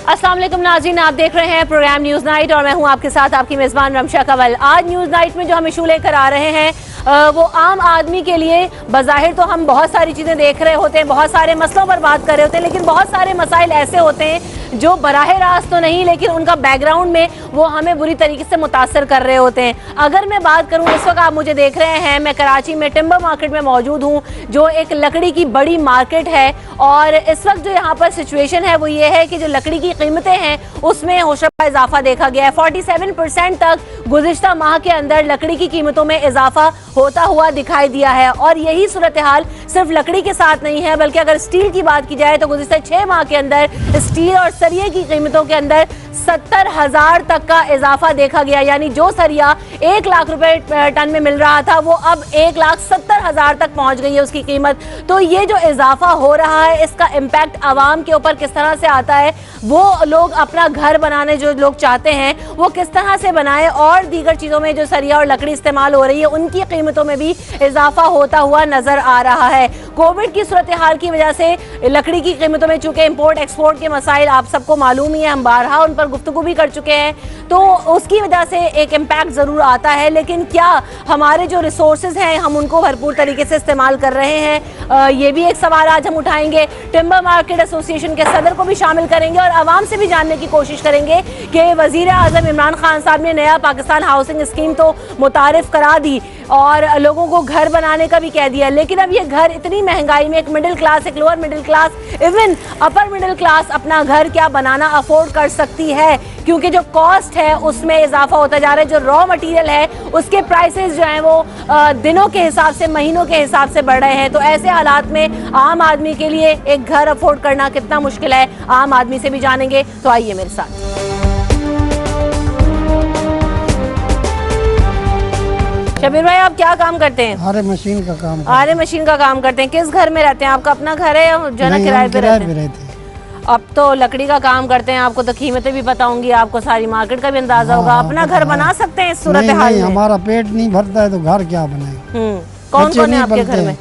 अस्सलाम वालेकुम नाज़रीन, आप देख रहे हैं प्रोग्राम न्यूज़ नाइट और मैं हूं आपके साथ आपकी मेज़बान रमशा कंवल। आज न्यूज़ नाइट में जो हम इशू लेकर आ रहे हैं वो आम आदमी के लिए बज़ाहिर तो हम बहुत सारी चीज़ें देख रहे होते हैं, बहुत सारे मसलों पर बात कर रहे होते हैं, लेकिन बहुत सारे मसाइल ऐसे होते हैं जो बराह रास्त तो नहीं लेकिन उनका बैकग्राउंड में वो हमें बुरी तरीके से मुतासर कर रहे होते हैं। अगर मैं बात करूं, इस वक्त आप मुझे देख रहे हैं, मैं कराची में टिम्बर मार्केट में मौजूद हूं जो एक लकड़ी की बड़ी मार्केट है। और इस वक्त जो यहाँ पर सिचुएशन है वो ये है कि जो लकड़ी की कीमतें हैं उसमें होशरफा इजाफा देखा गया है। 47% तक गुज़िश्ता माह के अंदर लकड़ी की कीमतों में इजाफा होता हुआ दिखाई दिया है। और यही सूरत हाल सिर्फ लकड़ी के साथ नहीं है, बल्कि अगर स्टील की बात की जाए तो गुज़िश्ता 6 माह के अंदर स्टील और सरिये की कीमतों के अंदर 70,000 तक का इजाफा देखा गया। यानी जो सरिया 1 लाख रुपए टन में मिल रहा था वो अब 1,70,000 तक पहुंच गई है उसकी कीमत। तो ये जो इजाफा हो रहा है इसका इम्पैक्ट आवाम के ऊपर किस तरह से आता है, वो लोग अपना घर बनाने जो लोग चाहते हैं वो किस तरह से बनाएं, और दीगर चीज़ों में जो सरिया और लकड़ी इस्तेमाल हो रही है उनकी कीमतों में भी इजाफा होता हुआ नजर आ रहा है। कोविड की सूरत हाल की वजह से लकड़ी की कीमतों में चूंकि इम्पोर्ट एक्सपोर्ट के मसाइल आप सबको मालूम ही है, हम बारहा उन पर गुफ्तगू भी कर चुके हैं, तो उसकी वजह से एक इम्पैक्ट ज़रूर आता है। लेकिन क्या हमारे जो रिसोर्सेज हैं हम उनको भरपूर तरीके से इस्तेमाल कर रहे हैं, ये भी एक सवाल आज हम उठाएंगे। टिम्बर मार्केट एसोसिएशन के सदर को भी शामिल करेंगे और आवाम से भी जानने की कोशिश करेंगे कि वज़ीर आज़म इमरान खान साहब ने नया पाकिस्तान हाउसिंग स्कीम तो मुतारिफ करा दी और लोगों को घर बनाने का भी कह दिया, लेकिन अब ये घर इतनी महंगाई में एक मिडिल क्लास, एक lower middle class, even upper middle class अपना घर क्या बनाना अफोर्ड कर सकती है, क्योंकि जो कॉस्ट है उसमें इजाफा होता जा रहा है। जो रॉ मटेरियल है उसके प्राइसेस जो हैं वो दिनों के हिसाब से, महीनों के हिसाब से बढ़ रहे हैं। तो ऐसे हालात में आम आदमी के लिए एक घर अफोर्ड करना कितना मुश्किल है, आम आदमी से भी जानेंगे। तो आइए मेरे साथ। शबीर भाई, आप क्या काम करते हैं? आरे मशीन का काम। आरे मशीन का काम करते हैं। किस घर में रहते हैं? आपका अपना घर है या जो है ना किराए पे रहते हैं? अब तो लकड़ी का काम करते हैं, आपको तो कीमतें भी पता होंगी, आपको सारी मार्केट का भी अंदाजा होगा। अपना घर बना सकते हैं इस सूरत हाल में? हमारा पेट नहीं भरता है तो घर क्या बनाए। कौन कौन है आपके घर में?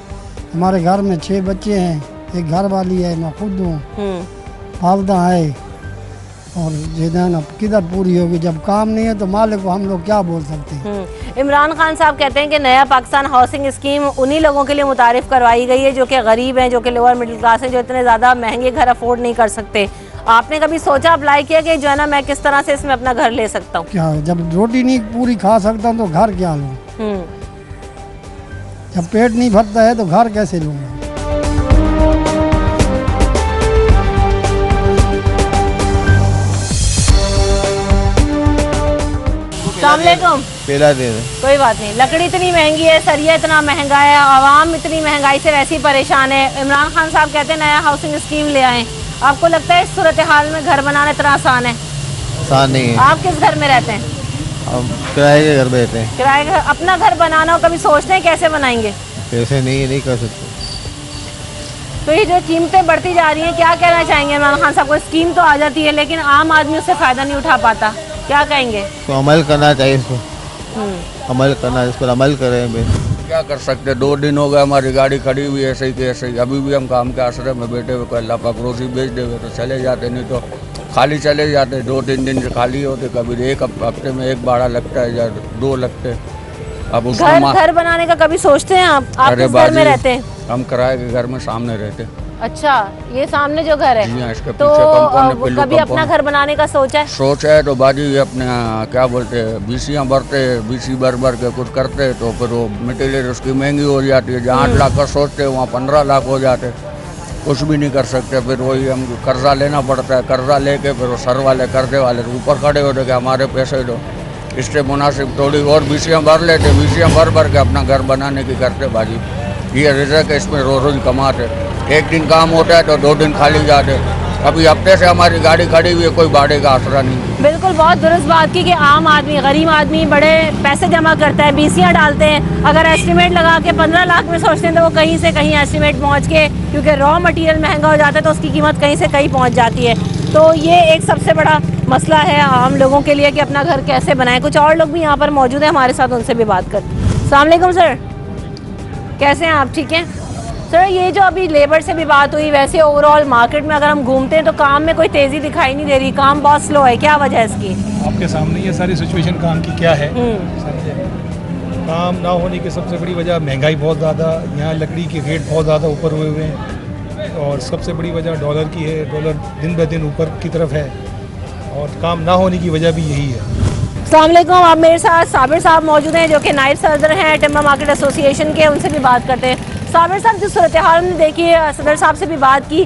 हमारे घर में 6 बच्चे हैं, एक घर वाली है, मैं खुद हूँ, वालदा है, और जितना किधर पूरी होगी, जब काम नहीं है तो मालिक को हम लोग क्या बोल सकते हैं। इमरान खान साहब कहते हैं कि नया पाकिस्तान हाउसिंग स्कीम उन्हीं लोगों के लिए मुतारिफ करवाई गई है जो कि गरीब हैं, जो कि लोअर मिडिल क्लास हैं, जो इतने ज़्यादा महंगे घर अफोर्ड नहीं कर सकते। आपने कभी सोचा, अप्लाई किया कि जो है ना मैं किस तरह से इसमें अपना घर ले सकता हूँ? क्या, जब रोटी नहीं पूरी खा सकता तो घर क्या लूँ? जब पेट नहीं भरता है तो घर कैसे लूँगा? पेला दे दे। कोई बात नहीं, लकड़ी इतनी महंगी है, सरिया इतना महंगा है, आवाम इतनी महंगाई से वैसे ही परेशान है। इमरान खान साहब कहते हैं नया हाउसिंग स्कीम ले आए। आपको लगता है इस सूरत हाल में घर बनाना इतना आसान है? आसान नहीं है। आप किस घर में रहते हैं? हम किराए के घर में रहते हैं। किराए का अपना घर बनाना हो, कभी सोचते हैं कैसे बनाएंगे? कैसे नहीं कर सकते। तो ये जो कीमतें बढ़ती जा रही हैं, क्या कहना चाहेंगे इमरान खान साहब को? स्कीम तो आ जाती है लेकिन आम आदमी उससे फ़ायदा नहीं उठा पाता, क्या कहेंगे? तो अमल करना चाहिए इसको, अमल करना, इस पर अमल करें। क्या कर सकते, 2 दिन हो गए हमारी गाड़ी खड़ी हुई ऐसे ही के ऐसे ही। अभी भी हम काम के आश्रय में बैठे हुए, कोई अल्लाह पाक रोजी बेच देवे तो चले जाते, नहीं तो खाली चले जाते। 2-3 दिन से खाली होते, कभी एक हफ्ते में 1 भाड़ा लगता है या 2 लगते। अब घर बनाने का कभी सोचते हैं आप? किस घर में रहते हैं? हम किराए के घर में सामने रहते। अच्छा, ये सामने जो घर है, इसके तो कभी अपना घर बनाने का सोचा है? सोचा है तो बाजी अपने क्या बोलते हैं, बीसियाँ भरते, बीसी भर के कुछ करते, तो फिर वो मटेरियल उसकी महंगी हो जाती है। जहाँ 8 लाख का सोचते हैं वहाँ 15 लाख हो जाते, कुछ भी नहीं कर सकते। फिर वही हम कर्जा लेना पड़ता है, कर्जा लेके फिर वो सर वाले कर्जे वाले ऊपर खड़े होते कि हमारे पैसे दो। इससे मुनासिब थोड़ी और बीसियाँ भर लेते, बीसियाँ भर के अपना घर बनाने की करते बाजी। ये रिजक है, इसमें रोज़ कमाते। एक दिन काम होता है तो 2 दिन खाली जाते। अभी हफ्ते से हमारी गाड़ी खड़ी हुई है, कोई भाड़े का आसरा नहीं। बिल्कुल, बहुत दुरुस्त बात की कि आम आदमी, गरीब आदमी बड़े पैसे जमा करता है, बीसियाँ डालते हैं। अगर एस्टिमेट लगा के 15 लाख में सोचते हैं तो वो कहीं से कहीं एस्टिमेट पहुँच के, क्योंकि रॉ मटेरियल महंगा हो जाता है तो उसकी कीमत कहीं से कहीं पहुँच जाती है। तो ये एक सबसे बड़ा मसला है आम लोगों के लिए कि अपना घर कैसे बनाएं। कुछ और लोग भी यहाँ पर मौजूद हैं हमारे साथ, उनसे भी बात कर। अस्सलाम वालेकुम सर, कैसे हैं आप? ठीक हैं? सर ये जो अभी लेबर से भी बात हुई, वैसे ओवरऑल मार्केट में अगर हम घूमते हैं तो काम में कोई तेजी दिखाई नहीं दे रही, काम बहुत स्लो है, क्या वजह है इसकी? आपके सामने ये सारी सिचुएशन काम की क्या है। समझे, काम ना होने की सबसे बड़ी वजह महंगाई बहुत ज़्यादा, यहाँ लकड़ी के रेट बहुत ज़्यादा ऊपर हुए हुए हैं, और सबसे बड़ी वजह डॉलर की है। डॉलर दिन ब दिन ऊपर की तरफ है, और काम ना होने की वजह भी यही है। अस्सलाम वालेकुम, आप मेरे साथ साबिर साहब मौजूद हैं जो कि नायब सदर हैं टिम्बर मार्केट एसोसिएशन के, उनसे भी बात करते हैं। साबिर साहब, जो सूरत हाल हमने देखी है, सदर साहब से भी बात की,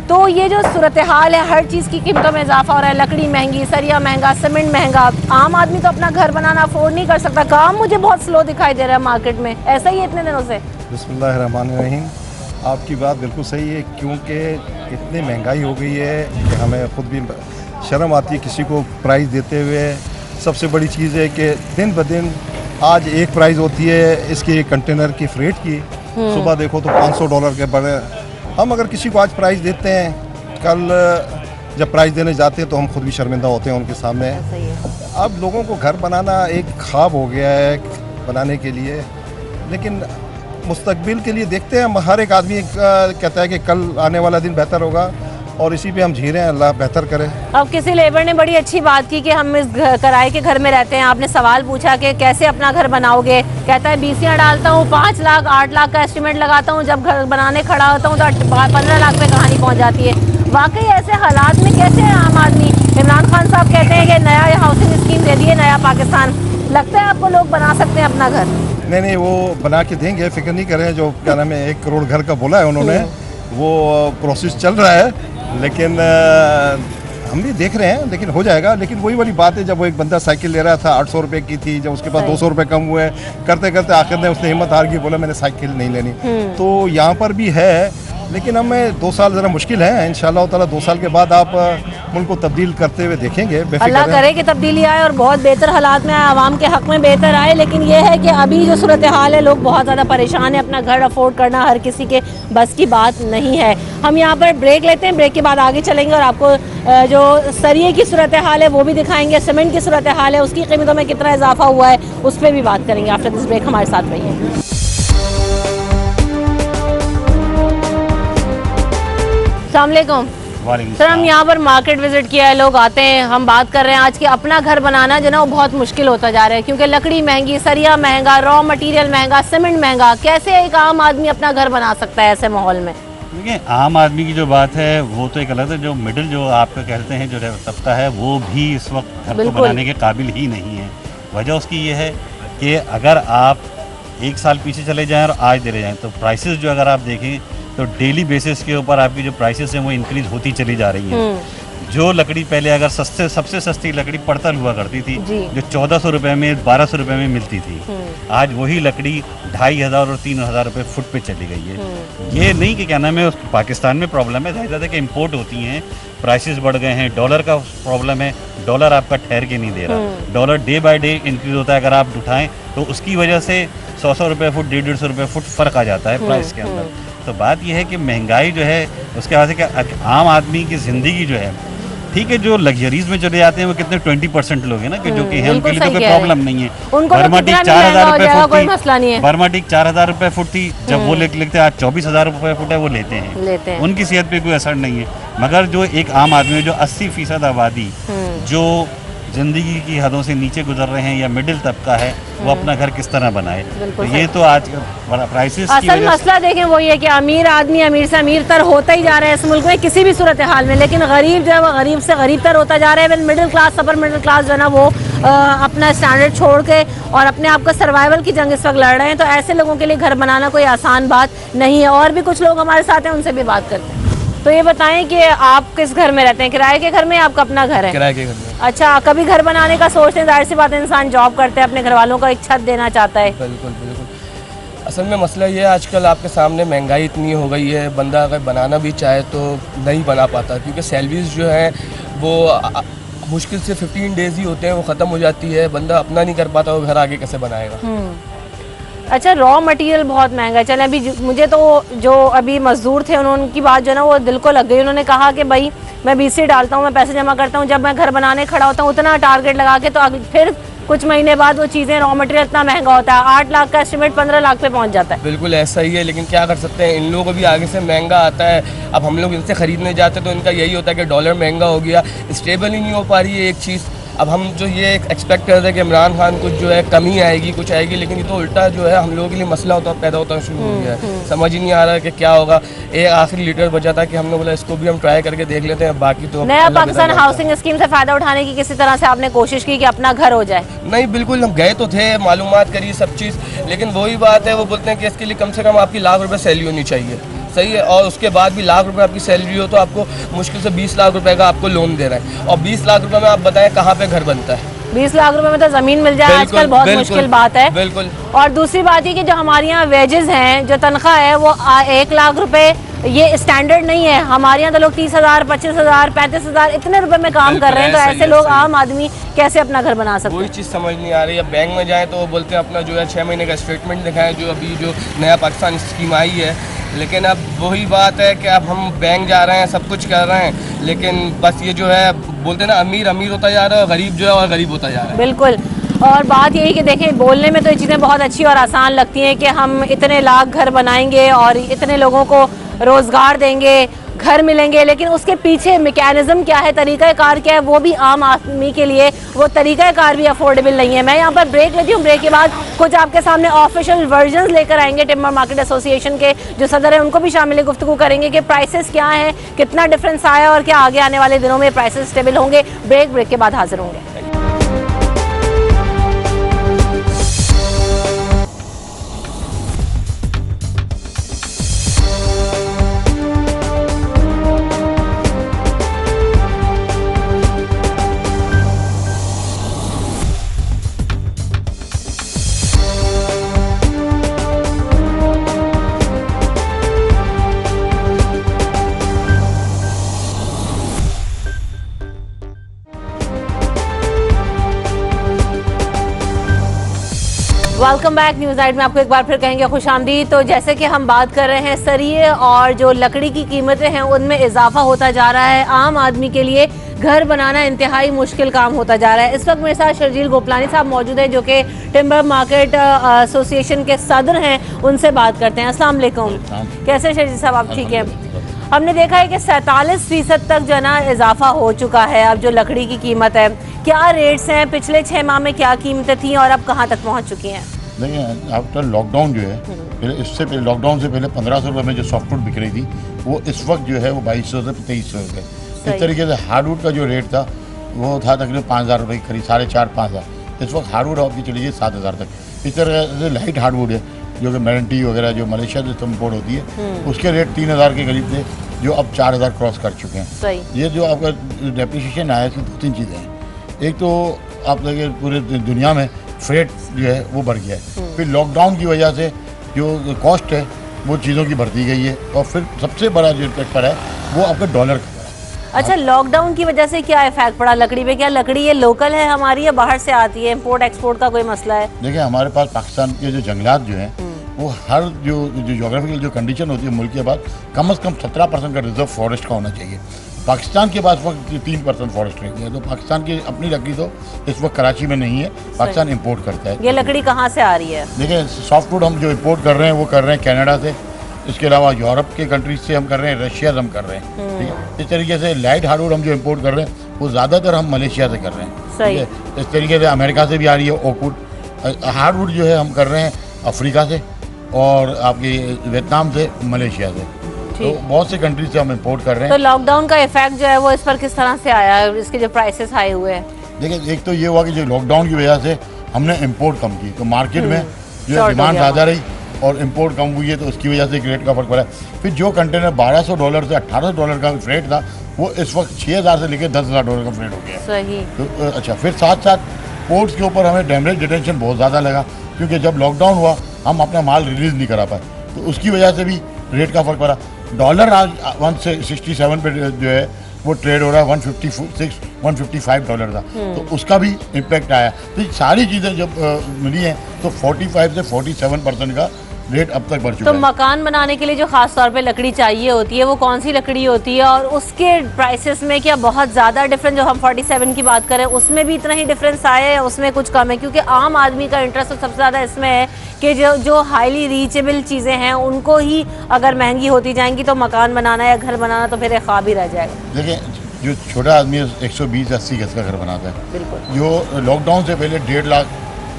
तो ये जो सूरत हाल है, हर चीज़ की कीमतों में इजाफा हो रहा है, लकड़ी महंगी, सरिया महंगा, सीमेंट महंगा, आम आदमी तो अपना घर बनाना अफोर्ड नहीं कर सकता, काम मुझे बहुत स्लो दिखाई दे रहा है मार्केट में, ऐसा ही है इतने दिनों से? बिस्मिल्लाहिर्रहमानिर्रहीम, आपकी बात बिल्कुल सही है, क्योंकि इतनी महंगाई हो गई है कि हमें खुद भी शर्म आती है किसी को प्राइस देते हुए। सबसे बड़ी चीज़ है कि दिन ब दिन आज एक प्राइस होती है इसकी कंटेनर की फ्रेट की, सुबह देखो तो $500 के बड़े। हम अगर किसी को आज प्राइस देते हैं, कल जब प्राइस देने जाते हैं तो हम खुद भी शर्मिंदा होते हैं उनके सामने। अब लोगों को घर बनाना एक ख्वाब हो गया है बनाने के लिए, लेकिन मुस्तकबिल के लिए देखते हैं। हर एक आदमी कहता है कि कल आने वाला दिन बेहतर होगा, और इसी पे हम जी रहे हैं, अल्लाह बेहतर करे। अब किसी लेबर ने बड़ी अच्छी बात की कि हम इस किराए के घर में रहते हैं, आपने सवाल पूछा कि कैसे अपना घर बनाओगे, कहता है बीसियाँ डालता हूँ, 5 लाख 8 लाख का एस्टिमेट लगाता हूँ, जब घर बनाने खड़ा होता हूँ तो 15 लाख पे कहानी पहुँच जाती है। वाकई ऐसे हालात में कैसे है आम आदमी? इमरान खान साहब कहते हैं कि नया हाउसिंग स्कीम दे दिए, नया पाकिस्तान, लगता है आपको लोग बना सकते हैं अपना घर? नहीं, वो बना के देंगे, फिक्र नहीं करें। जो क्या नाम है 1 करोड़ घर का बोला है उन्होंने, वो प्रोसेस चल रहा है, लेकिन हम भी देख रहे हैं, लेकिन हो जाएगा। लेकिन वही वाली बात है, जब वो एक बंदा साइकिल ले रहा था 800 रुपये की थी, जब उसके पास 200 रुपये कम हुए, करते करते आखिर में उसने हिम्मत हार गई, बोला मैंने साइकिल नहीं लेनी। तो यहाँ पर भी है, लेकिन हमें 2 साल ज़रा मुश्किल है। इंशाअल्लाह ताला 2 साल के बाद आप मुल्क को तब्दील करते हुए देखेंगे। अल्लाह करे कि तब्दीली आए और बहुत बेहतर हालात में आवाम के हक में बेहतर आए। लेकिन ये है कि अभी जो सूरत हाल है, लोग बहुत ज़्यादा परेशान है, अपना घर अफोर्ड करना हर किसी के बस की बात नहीं है। हम यहाँ पर ब्रेक लेते हैं, ब्रेक के बाद आगे चलेंगे और आपको जो सरिये की सूरत हाल है वो भी दिखाएंगे, सीमेंट की सूरत हाल है, उसकी कीमतों में कितना इजाफा हुआ है, उस पर भी बात करेंगे। आफ्टर दिस ब्रेक हमारे साथ रहिए। अस्सलामुअलैकुम सर, हम यहाँ पर मार्केट विजिट किया है, लोग आते हैं, हम बात कर रहे हैं आज कि अपना घर बनाना जो ना वो बहुत मुश्किल होता जा रहा है, क्योंकि लकड़ी महंगी, सरिया महंगा, रॉ मटेरियल महंगा, सीमेंट महंगा। कैसे एक आम आदमी अपना घर बना सकता है ऐसे माहौल में? देखिए, आम आदमी की जो बात है वो तो एक अलग है, जो मिडिल जो आप कहते हैं जो तबका है, वो भी इस वक्त घर को बनाने के काबिल ही नहीं है। वजह उसकी ये है कि अगर आप 1 साल पीछे चले जाएं और आज दे जाएं, तो प्राइसेस जो अगर आप देखें तो डेली बेसिस के ऊपर आपकी जो प्राइसेस हैं वो इंक्रीज होती चली जा रही हैं। जो लकड़ी पहले अगर सबसे सस्ती लकड़ी पड़तल हुआ करती थी, जो 1400 रुपये में 1200 रुपये में मिलती थी, आज वही लकड़ी 2500 और 3000 रुपये फुट पे चली गई है। ये नहीं कि क्या नाम है पाकिस्तान में प्रॉब्लम है, ज़्यादा कि इम्पोर्ट होती हैं, प्राइसेस बढ़ गए हैं, डॉलर का प्रॉब्लम है, डॉलर आपका ठहर के नहीं दे रहा, dollar day by day increase होता है। अगर आप उठाएं तो उसकी वजह से 100 रुपये फुट, 150 रुपये फुट फ़र्क आ जाता है प्राइस के अंदर। तो बात यह है कि महंगाई जो है उसके वजह से कि आम आदमी की ज़िंदगी जो है, ठीक है, जो लग्जरीज में चले जाते हैं वो कितने 20% लोग हैं ना, कि जो कि हैं, उनके लिए तो कोई प्रॉब्लम नहीं है। बर्माटिक 4000 रुपये फुट थी, बर्माटिक 4000 रुपये फुट थी, जब वो लेते आज 24,000 रुपये फुट है, वो लेते हैं। उनकी सेहत पे कोई असर नहीं है। मगर जो एक आम आदमी है, जो 80% आबादी जो ज़िंदगी की हदों से नीचे गुजर रहे हैं या मिडिल तबका है, वो अपना घर किस तरह बनाए। तो ये तो आज प्राइसेस की असल मसला देखें वो ये कि अमीर आदमी अमीर से अमीर तर होता ही जा रहा है इस मुल्क में किसी भी सूरत हाल में, लेकिन गरीब जो है वो गरीब से गरीब तर होता जा रहा है। Middle class, upper middle class जो है ना वो अपना स्टैंडर्ड छोड़ के और अपने आप का सर्वाइवल की जंग इस वक्त लड़ रहे हैं। तो ऐसे लोगों के लिए घर बनाना कोई आसान बात नहीं है। और भी कुछ लोग हमारे साथ हैं, उनसे भी बात करते हैं। तो ये बताएं कि आप किस घर में रहते हैं, किराए के घर में या आपका अपना घर है? किराए के घर में। अच्छा, कभी घर बनाने का सोचते हैं? जाहिर सी बात है, इंसान जॉब करते हैं, अपने घर वालों को एक छत देना चाहता है। बिल्कुल बिल्कुल। असल में मसला ये है, आजकल आपके सामने महंगाई इतनी हो गई है, बंदा अगर बनाना भी चाहे तो नहीं बना पाता, क्योंकि सैलरीज जो है वो मुश्किल से 15 डेज ही होते हैं, वो ख़त्म हो जाती है, बंदा अपना नहीं कर पाता, वो घर आगे कैसे बनाएगा। अच्छा, रॉ मटेरियल बहुत महंगा है। चलें, अभी मुझे तो जो अभी मजदूर थे उनकी बात जो है ना वो दिल को लग गई। उन्होंने कहा कि भाई मैं BC डालता हूँ, मैं पैसे जमा करता हूँ, जब मैं घर बनाने खड़ा होता हूँ उतना टारगेट लगा के, तो फिर कुछ महीने बाद वो चीज़ें रॉ मटेरियल इतना महंगा होता है, 8 लाख का एस्टिमेट 15 लाख पे पहुंच जाता है। बिल्कुल ऐसा ही है, लेकिन क्या कर सकते हैं, इन लोगों को भी आगे से महंगा आता है। अब हम लोग इनसे ख़रीदने जाते तो इनका यही होता है कि डॉलर महंगा हो गया, स्टेबल ही नहीं हो पा रही है एक चीज़। अब हम जो ये एक्सपेक्ट करते हैं कि इमरान खान कुछ जो है कमी आएगी, कुछ आएगी, लेकिन ये तो उल्टा जो है हम लोगों के लिए मसला पैदा होता शुरू हो गया है। समझ ही नहीं आ रहा है कि क्या होगा। एक आखिरी लीटर बचा था कि हमने बोला इसको भी हम ट्राई करके देख लेते हैं, बाकी तो नया पाकिस्तान हाउसिंग स्कीम से फायदा उठाने की किसी तरह से आपने कोशिश की कि अपना घर हो जाए? नहीं, बिल्कुल हम गए तो थे, मालूमात करी सब चीज़, लेकिन वही बात है, वो बोलते हैं कि इसके लिए कम से कम आपकी लाख रुपए सैलरी होनी चाहिए। सही है, और उसके बाद भी लाख रुपए आपकी सैलरी हो तो आपको मुश्किल से 20 लाख रुपए का आपको लोन दे रहा है, और 20 लाख रुपए में आप बताएं कहाँ पे घर बनता है? 20 लाख रुपए में तो जमीन मिल जाए आजकल बहुत मुश्किल बात है। बिल्कुल। और दूसरी बात ये कि जो हमारे यहाँ वेजेस हैं, जो तनख्वाह है वो 1 लाख रुपए, ये स्टैंडर्ड नहीं है। हमारे यहाँ तो लोग 30,000, 25,000, 35,000 इतने रुपए में काम कर रहे हैं, तो ऐसे लोग आम आदमी कैसे अपना घर बना सकते हैं? वही चीज़ समझ नहीं आ रही है। बैंक में जाएं तो वो बोलते हैं अपना जो है 6 महीने का स्टेटमेंट दिखाएं, जो अभी जो नया पाकिस्तान स्कीम आई है, लेकिन अब वही बात है कि अब हम बैंक जा रहे हैं, सब कुछ कर रहे हैं, लेकिन बस ये जो है बोलते हैं ना, अमीर अमीर होता जा रहा है, गरीब जो है और गरीब होता जा रहा है। बिल्कुल। और बात यही कि देखें, बोलने में तो ये चीज़ें बहुत अच्छी और आसान लगती हैं कि हम इतने लाख घर बनाएंगे और इतने लोगों को रोज़गार देंगे, घर मिलेंगे, लेकिन उसके पीछे मैकेनिज्म क्या है, तरीक़ाकार क्या है, वो भी आम आदमी के लिए वो तरीक़ाकार भी अफोर्डेबल नहीं है। मैं यहाँ पर ब्रेक लेती हूँ, ब्रेक के बाद कुछ आपके सामने ऑफिशियल वर्जन्स लेकर आएंगे। टिम्बर मार्केट एसोसिएशन के जो सदर हैं उनको भी शामिल गुफ्तगू करेंगे कि प्राइसेस क्या हैं, कितना डिफरेंस आया और क्या आगे आने वाले दिनों में प्राइसेस स्टेबल होंगे। ब्रेक के बाद हाजिर होंगे। Welcome back. न्यूज़ नाइट में आपको एक बार फिर कहेंगे खुशामदीद। तो जैसे कि हम बात कर रहे हैं, सरिये और जो लकड़ी की कीमतें हैं उनमें इजाफा होता जा रहा है। आम आदमी के लिए घर बनाना इंतहाई मुश्किल काम होता जा रहा है। इस वक्त मेरे साथ शर्जील गोपलानी साहब मौजूद हैं, जो कि टिम्बर मार्केट एसोसिएशन के सदर हैं। उनसे बात करते हैं। अस्सलाम वालेकुम। कैसे शर्जील साहब, आप ठीक हैं? हमने देखा है कि 47% तक जो है ना इजाफा हो चुका है अब जो लकड़ी की कीमत है। क्या रेट्स हैं, पिछले 6 माह में क्या कीमतें थी और अब कहाँ तक पहुँच चुकी हैं? देखिए, आफ्टर लॉकडाउन जो है, पहले इससे पहले लॉकडाउन से पहले 1500 रुपये में जो सॉफ्टवुड बिक रही थी, वो इस वक्त जो है वो 2200 से 2300 रुपये। इस तरीके से हार्डवुड का जो रेट था वो था तकरीबन 5000 रुपये की खरीद, 4,500-5,000। इस वक्त हार्डवुड आपकी चली जाए 7000 तक। इस तरह से लाइट हार्डवुड है जो कि मेरेंटी वगैरह जो मलेशिया से इम्पोर्ट होती है, उसके रेट 3000 के करीब थे, जो अब 4000 क्रॉस कर चुके हैं। ये जो आपका डेप्रिसिएशन आया है, इसमें 2-3 चीज़ें हैं। एक तो आप देखिए पूरे दुनिया में फ्रेट जो है वो बढ़ गया है, फिर लॉकडाउन की वजह से जो कॉस्ट है वो चीज़ों की बढ़ती गई है, और फिर सबसे बड़ा जो इम्पैक्ट पड़ा है वो आपका डॉलर का पड़ा। अच्छा, लॉकडाउन की वजह से क्या इफेक्ट पड़ा लकड़ी पे? क्या लकड़ी ये लोकल है हमारी या बाहर से आती है? इम्पोर्ट एक्सपोर्ट का कोई मसला है? देखिए, हमारे पास पाकिस्तान के जो जंगलात जो हैं वो हर जो जोग्राफिकल जो कंडीशन होती है मुल्क के बाद, कम से कम 17% का रिजर्व फॉरेस्ट का होना चाहिए। पाकिस्तान के पास वक्त 3% फॉरेस्ट रह गया, तो पाकिस्तान की अपनी लकड़ी तो इस वक्त कराची में नहीं है, पाकिस्तान इंपोर्ट करता है। ये लकड़ी कहाँ से आ रही है? देखिए, सॉफ्टवुड हम जो इंपोर्ट कर रहे हैं वो कर रहे हैं कनाडा से, इसके अलावा यूरोप के कंट्रीज से हम कर रहे हैं, रशिया से हम कर रहे हैं। ठीक है, इस तरीके से लाइट हार्डवुड हम जो इंपोर्ट कर रहे हैं वो ज़्यादातर हम मलेशिया से कर रहे हैं। ठीक है, इस तरीके से अमेरिका से भी आ रही है ओकवुड। हार्डवुड जो है हम कर रहे हैं अफ्रीका से और आपके वियतनाम से, मलेशिया से, तो बहुत से कंट्री से हम इंपोर्ट कर रहे हैं। तो लॉकडाउन का इफेक्ट जो है वो इस पर किस तरह से आया है, इसके जो प्राइसेस हाई हुए हैं? देखिए, एक तो ये हुआ कि जो लॉकडाउन की वजह से हमने इंपोर्ट कम की, तो मार्केट में जो डिमांड ज़्यादा रही और इंपोर्ट कम हुई है, तो उसकी वजह से रेट का फर्क पड़ा। फिर जो कंटेनर $1200 से $1800 का फ्रेट था, वो इस वक्त 6000 से लेकर $10,000 का फ्रेट हो गया। सही। तो अच्छा, फिर साथ साथ पोर्ट्स के ऊपर हमें डैमेज डिटेंशन बहुत ज़्यादा लगा, क्योंकि जब लॉकडाउन हुआ हम अपना माल रिलीज़ नहीं करा पाए, तो उसकी वजह से भी रेट का फर्क पड़ा। डॉलर आज 167 पे जो है वो ट्रेड हो रहा है, 155 डॉलर था, तो उसका भी इम्पैक्ट आया। तो सारी चीज़ें जब मिली हैं तो 45 से 47% का रेट अब तक बढ़ चुका तो है। मकान बनाने के लिए जो खास तौर पे लकड़ी चाहिए होती है वो कौन सी लकड़ी होती है, और उसके प्राइसेस में क्या बहुत ज़्यादा डिफरेंस, जो हम 47 की बात करें उसमें भी इतना ही डिफरेंस आया है या उसमें कुछ कम है? क्योंकि आम आदमी का इंटरेस्ट तो सबसे ज़्यादा इसमें है कि जो हाईली रीचेबल चीज़ें हैं उनको ही अगर महंगी होती जाएंगी तो मकान बनाना या घर बनाना तो फिर एक ख्वाब ही रह जाएगा। देखिए, जो छोटा आदमी 120-80 गज का घर बनाता है, बिल्कुल। जो लॉकडाउन से पहले 1.5 लाख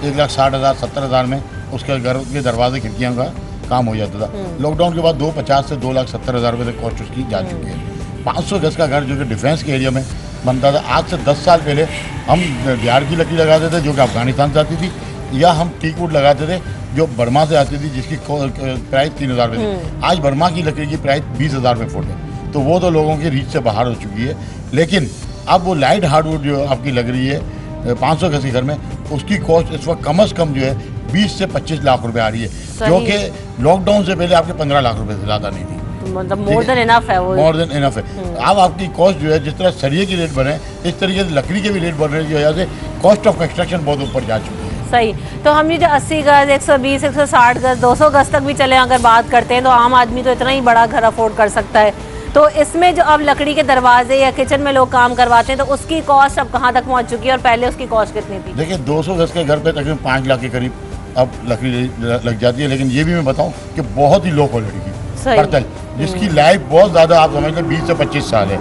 1,60,000 70,000 में उसके घर के दरवाजे खिड़कियाँ का काम हो जाता था। लॉकडाउन के बाद 2,50,000 से 2,70,000 रुपये तक कॉस्ट उसकी जा चुकी है। 500 गज का घर जो कि डिफेंस के एरिया में बनता था, आज से 10 साल पहले हम बिहार की लकड़ी लगाते थे जो कि अफगानिस्तान से आती थी, या हम टीक वुड लगाते थे जो बर्मा से आती थी जिसकी प्राइस 3,000 रुपये थी। आज बर्मा की लकड़ी की प्राइस 20,000 रुपये फुट है, तो वो तो लोगों की रीच से बाहर हो चुकी है। लेकिन अब वो लाइट हार्डवुड जो आपकी लग रही है 500 गज के घर में, उसकी कॉस्ट इस वक्त कम से कम जो है 20 से 25 लाख रुपए आ रही है, जो कि लॉकडाउन से पहले आपके 15 लाख रुपए से ज़्यादा नहीं थी। मतलब मोर देन इनफ है वो। मोर देन इनफ है। अब आपकी कॉस्ट जो है, जिस तरह सरिये की रेट बढ़े इस तरीके से लकड़ी के भी रेट बढ़ने की वजह से कॉस्ट ऑफ कंस्ट्रक्शन बहुत ऊपर जा चुकी है। सही। तो हम ये जो 80 गज 120 160 गज 200 गज तक भी चले अगर बात करते हैं तो आम आदमी तो इतना ही बड़ा घर अफोर्ड कर सकता है। तो इसमें जो अब लकड़ी के दरवाजे या किचन में लोग काम करवाते हैं तो उसकी कॉस्ट अब कहाँ तक पहुँच चुकी है और पहले उसकी कॉस्ट कितनी थी? देखिए, 200 गज के घर पे तकरीबन 5 लाख के करीब अब लकड़ी लग जाती है। लेकिन ये भी मैं बताऊं कि बहुत ही लो क्वालिटी की बर्तन, जिसकी लाइफ बहुत ज़्यादा, आप समझ लें 20 से 25 साल है।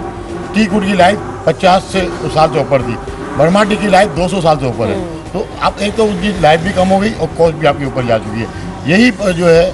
टीक वुड की लाइफ 50 साल से ऊपर थी, बर्मा टी की लाइफ 200 साल से ऊपर है। तो अब एक तो उनकी लाइफ भी कम हो गई और कॉस्ट भी आपके ऊपर जा चुकी है। यही जो है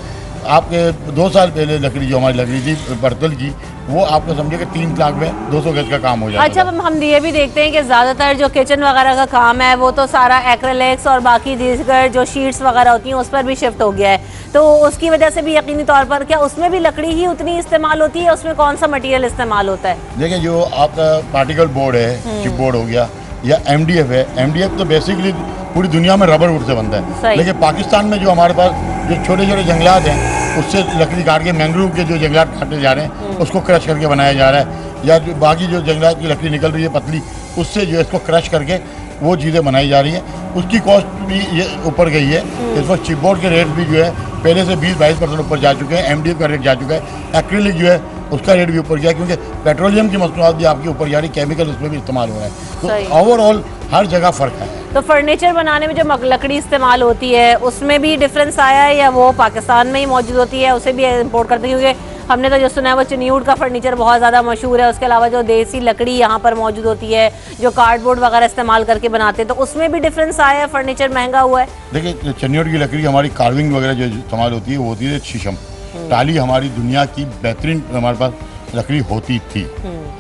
आपके 2 साल पहले लकड़ी जो हमारी लकड़ी थी बर्तन की, वो आपको समझे कि 3 लाख में 200 गज का काम हो जाता है। अच्छा, हम ये भी देखते हैं कि ज़्यादातर जो किचन वगैरह का काम है वो तो सारा एक्रेलिक्स और बाकी दीगर जो शीट्स वगैरह होती हैं उस पर भी शिफ्ट हो गया है, तो उसकी वजह से भी यकीनी तौर पर क्या उसमें भी लकड़ी ही उतनी इस्तेमाल होती है? उसमें कौन सा मटेरियल इस्तेमाल होता है? देखिए, जो आपका पार्टिकल बोर्ड है, चिप बोर्ड हो गया या MDF है, MDF तो बेसिकली पूरी दुनिया में रबर वुड से बनता है। लेकिन पाकिस्तान में जो हमारे पास जो छोटे छोटे जंगलात हैं उससे लकड़ी काट के, मैंग्रोव के जो जंगलात काटे जा रहे हैं उसको क्रश करके बनाया जा रहा है, या जो बाकी जो जंगलात की लकड़ी निकल रही है पतली, उससे जो है इसको क्रश करके वो चीज़ें बनाई जा रही हैं। उसकी कॉस्ट भी ये ऊपर गई है। इस वक्त चिपबोर्ड के रेट भी जो है पहले से 20-22% ऊपर जा चुके हैं। MDF का रेट जा चुका है। एक्रिलिक जो है उसका रेट भी ऊपर गया, क्योंकि पेट्रोलियम की मसनूआत भी आपके ऊपर जा रही, केमिकल उसमें भी इस्तेमाल हो रहा है। तो ओवरऑल हर जगह फ़र्क है। तो फर्नीचर बनाने में जो लकड़ी इस्तेमाल होती है उसमें भी डिफरेंस आया है या वो पाकिस्तान में ही मौजूद होती है, उसे भी इम्पोर्ट करते हैं? क्योंकि हमने तो जो सुना है वो चिन्यूड का फर्नीचर बहुत ज़्यादा मशहूर है, उसके अलावा जो देसी लकड़ी यहाँ पर मौजूद होती है जो कार्डबोर्ड वगैरह इस्तेमाल करके बनाते हैं, तो उसमें भी डिफरेंस आया है, फर्नीचर महंगा हुआ है? देखिए, चिन्यूड की लकड़ी हमारी कार्विंग वगैरह जो इस्तेमाल होती है वो होती है शीशम। टाली हमारी दुनिया की बेहतरीन हमारे पास लकड़ी होती थी,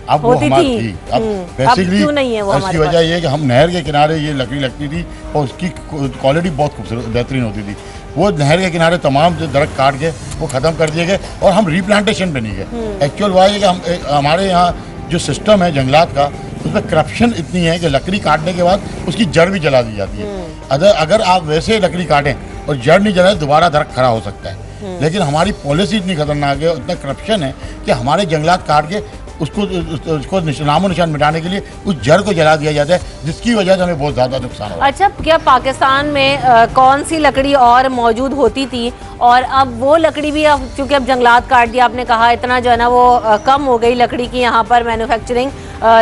अब वो हमारी थी। अब बेसिकली इसकी वजह ये है कि हम नहर के किनारे ये लकड़ी लगती थी और उसकी क्वालिटी बहुत खूबसूरत बेहतरीन होती थी। वो नहर के किनारे तमाम जो दरख्त काट के वो ख़त्म कर दिए गए और हम रिप्लांटेशन पे नहीं गए। एक्चुअल वह है कि हमारे यहाँ जो सिस्टम है जंगलात का, उसमें करप्शन इतनी है कि लकड़ी काटने के बाद उसकी जड़ भी जला दी जाती है। अगर आप वैसे लकड़ी काटें और जड़ नहीं जलाए दोबारा दरख्त खड़ा हो सकता है। लेकिन हमारी पॉलिसी इतनी खतरनाक है, इतना करप्शन है कि हमारे जंगलात काट के उसको नामो निशान मिटाने के लिए उस जड़ को जला दिया जाता है, जिसकी वजह से हमें बहुत ज़्यादा नुकसान हो। अच्छा, क्या पाकिस्तान में कौन सी लकड़ी और मौजूद होती थी और अब वो लकड़ी भी, अब चूँकि अब जंगलात काट दिया आपने कहा, इतना जो है ना वो कम हो गई लकड़ी की यहाँ पर मैन्युफैक्चरिंग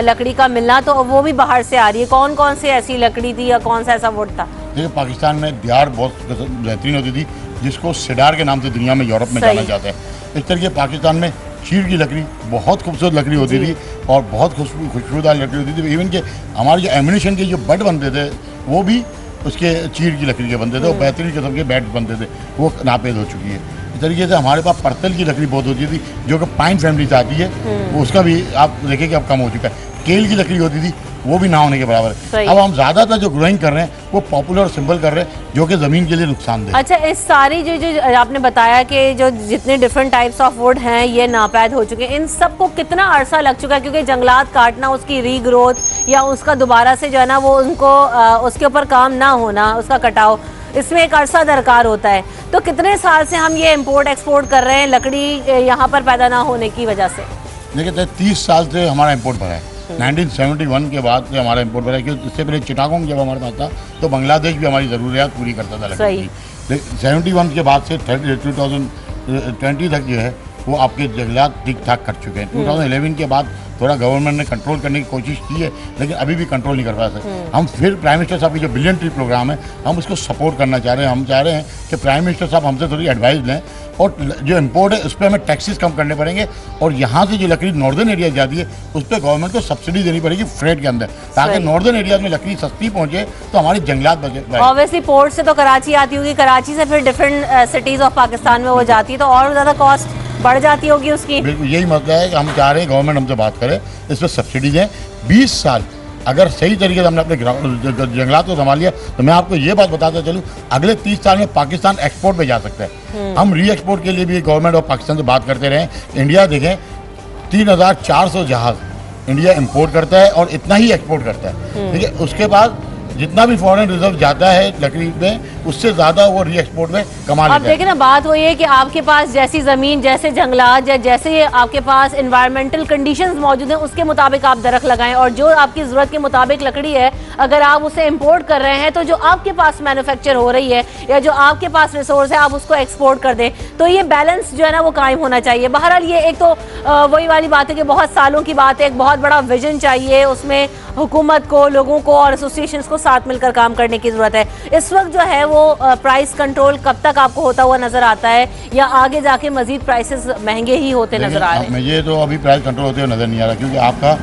लकड़ी का मिलना, तो वो भी बाहर से आ रही है। कौन कौन सी ऐसी लकड़ी थी या कौन सा ऐसा वुड था? देखिए, पाकिस्तान में दियार बहुत बेहतरीन होती थी, जिसको सिडार के नाम से दुनिया में यूरोप में जाना जाता है। इस तरीके पाकिस्तान में चीड़ की लकड़ी बहुत खूबसूरत लकड़ी होती थी और बहुत खुशबूदार लकड़ी होती थी। इवन के हमारे जो एम्यूनिशन के जो बट बनते थे वो भी उसके चीड़ की लकड़ी के बनते थे और बेहतरीन किस्म के बैट बनते थे, वो नापेद हो चुकी है। इस तरीके से हमारे पास पत्तल की लकड़ी बहुत होती थी जो कि पाइन फैमिली से आती है, वो उसका भी आप देखें कि अब कम हो चुका है। केल की लकड़ी होती थी, वो भी ना होने के बराबर है। अब हम ज़्यादातर जो ग्रोइंग कर रहे हैं वो पॉपुलर और सिंपल कर रहे हैं, जो कि ज़मीन के लिए नुकसानदेह। अच्छा, इस सारी जो आपने बताया कि जो जितने डिफरेंट टाइप्स ऑफ वुड हैं ये नापैद हो चुके हैं, इन सबको कितना अरसा लग चुका है? क्योंकि जंगलात काटना, उसकी रीग्रोथ या उसका दोबारा से जो है ना वो उनको उसके ऊपर काम ना होना, उसका कटाव, इसमें एक अरसा दरकार होता है। तो कितने साल से हम ये इम्पोर्ट एक्सपोर्ट कर रहे हैं लकड़ी यहाँ पर पैदा ना होने की वजह से? देखिए, 30 साल से हमारा इम्पोर्ट बढ़ा है 1971 के बाद से हमारा इम्पोर्ट बढ़ा, क्योंकि इससे पहले चिटागोंग जब हमारे पास था तो बांग्लादेश भी हमारी ज़रूरियात पूरी करता था लकड़ी की। 71 के बाद से 2020 तक जो है वो आपके जंगलात ठीक ठाक कर चुके हैं। 2011 के बाद थोड़ा गवर्नमेंट ने कंट्रोल करने की कोशिश की है, लेकिन अभी भी कंट्रोल नहीं कर पा सकते। हम फिर प्राइम मिनिस्टर साहब की जो बिलियन ट्री प्रोग्राम है, हम उसको सपोर्ट करना चाह रहे हैं। हम चाह रहे हैं कि प्राइम मिनिस्टर साहब हमसे थोड़ी एडवाइस लें और जो इम्पोर्ट है उस पर हमें टैक्सेस कम करने पड़ेंगे, और यहाँ से जो लकड़ी नॉर्दर्न एरिया जाती है उस पर गवर्नमेंट को सब्सिडी देनी पड़ेगी फ्रेट के अंदर, ताकि नॉर्दर्न एरिया में लकड़ी सस्ती पहुँचे तो हमारी जंगलात बचे। ऑब्वियसली पोर्ट से तो कराची आती होगी, कराची से फिर डिफरेंट सिटीज़ ऑफ पाकिस्तान में वो जाती है, तो और ज़्यादा कॉस्ट बढ़ जाती होगी उसकी। बिल्कुल यही मसला है कि हम चाह रहे हैं गवर्नमेंट हमसे बात करे, इस पर सब्सिडी दें। 20 साल अगर सही तरीके से हमने अपने जंगलात को संभाल लिया तो मैं आपको ये बात बताता चलूँ, अगले 30 साल में पाकिस्तान एक्सपोर्ट पे जा सकता है। हम री एक्सपोर्ट के लिए भी गवर्नमेंट और पाकिस्तान से बात करते रहे। इंडिया देखें 3400 जहाज़ इंडिया इंपोर्ट करता है और इतना ही एक्सपोर्ट करता है, ठीक है। उसके बाद जितना भी फॉरेन रिजर्व जाता है लकड़ी में, उससे ज़्यादा वो री एक्सपोर्ट में कमा लेता है। अब देखिए ना, बात वही है कि आपके पास जैसी ज़मीन, जैसे जंगलात, या जैसे आपके पास इन्वायरमेंटल कंडीशंस मौजूद हैं, उसके मुताबिक आप दरख्त लगाएं, और जो आपकी ज़रूरत के मुताबिक लकड़ी है अगर आप उसे इंपोर्ट कर रहे हैं तो जो आपके पास मैन्युफैक्चर हो रही है या जो आपके पास रिसोर्स है आप उसको एक्सपोर्ट कर दें, तो ये बैलेंस जो है ना वो कायम होना चाहिए। बहरहाल ये एक तो वही वाली बात है कि बहुत सालों की बात है, एक बहुत बड़ा विजन चाहिए, उसमें हुकूमत को, लोगों को और एसोसिएशंस को साथ मिलकर काम करने की ज़रूरत है। इस वक्त जो है वो प्राइस कंट्रोल कब तक आपको होता हुआ नज़र आता है, या आगे जाके मजीद प्राइसेस महंगे ही होते नज़र आ रहे हैं? मुझे तो अभी प्राइस कंट्रोल होते हुए नज़र नहीं आ रहा, क्योंकि आपका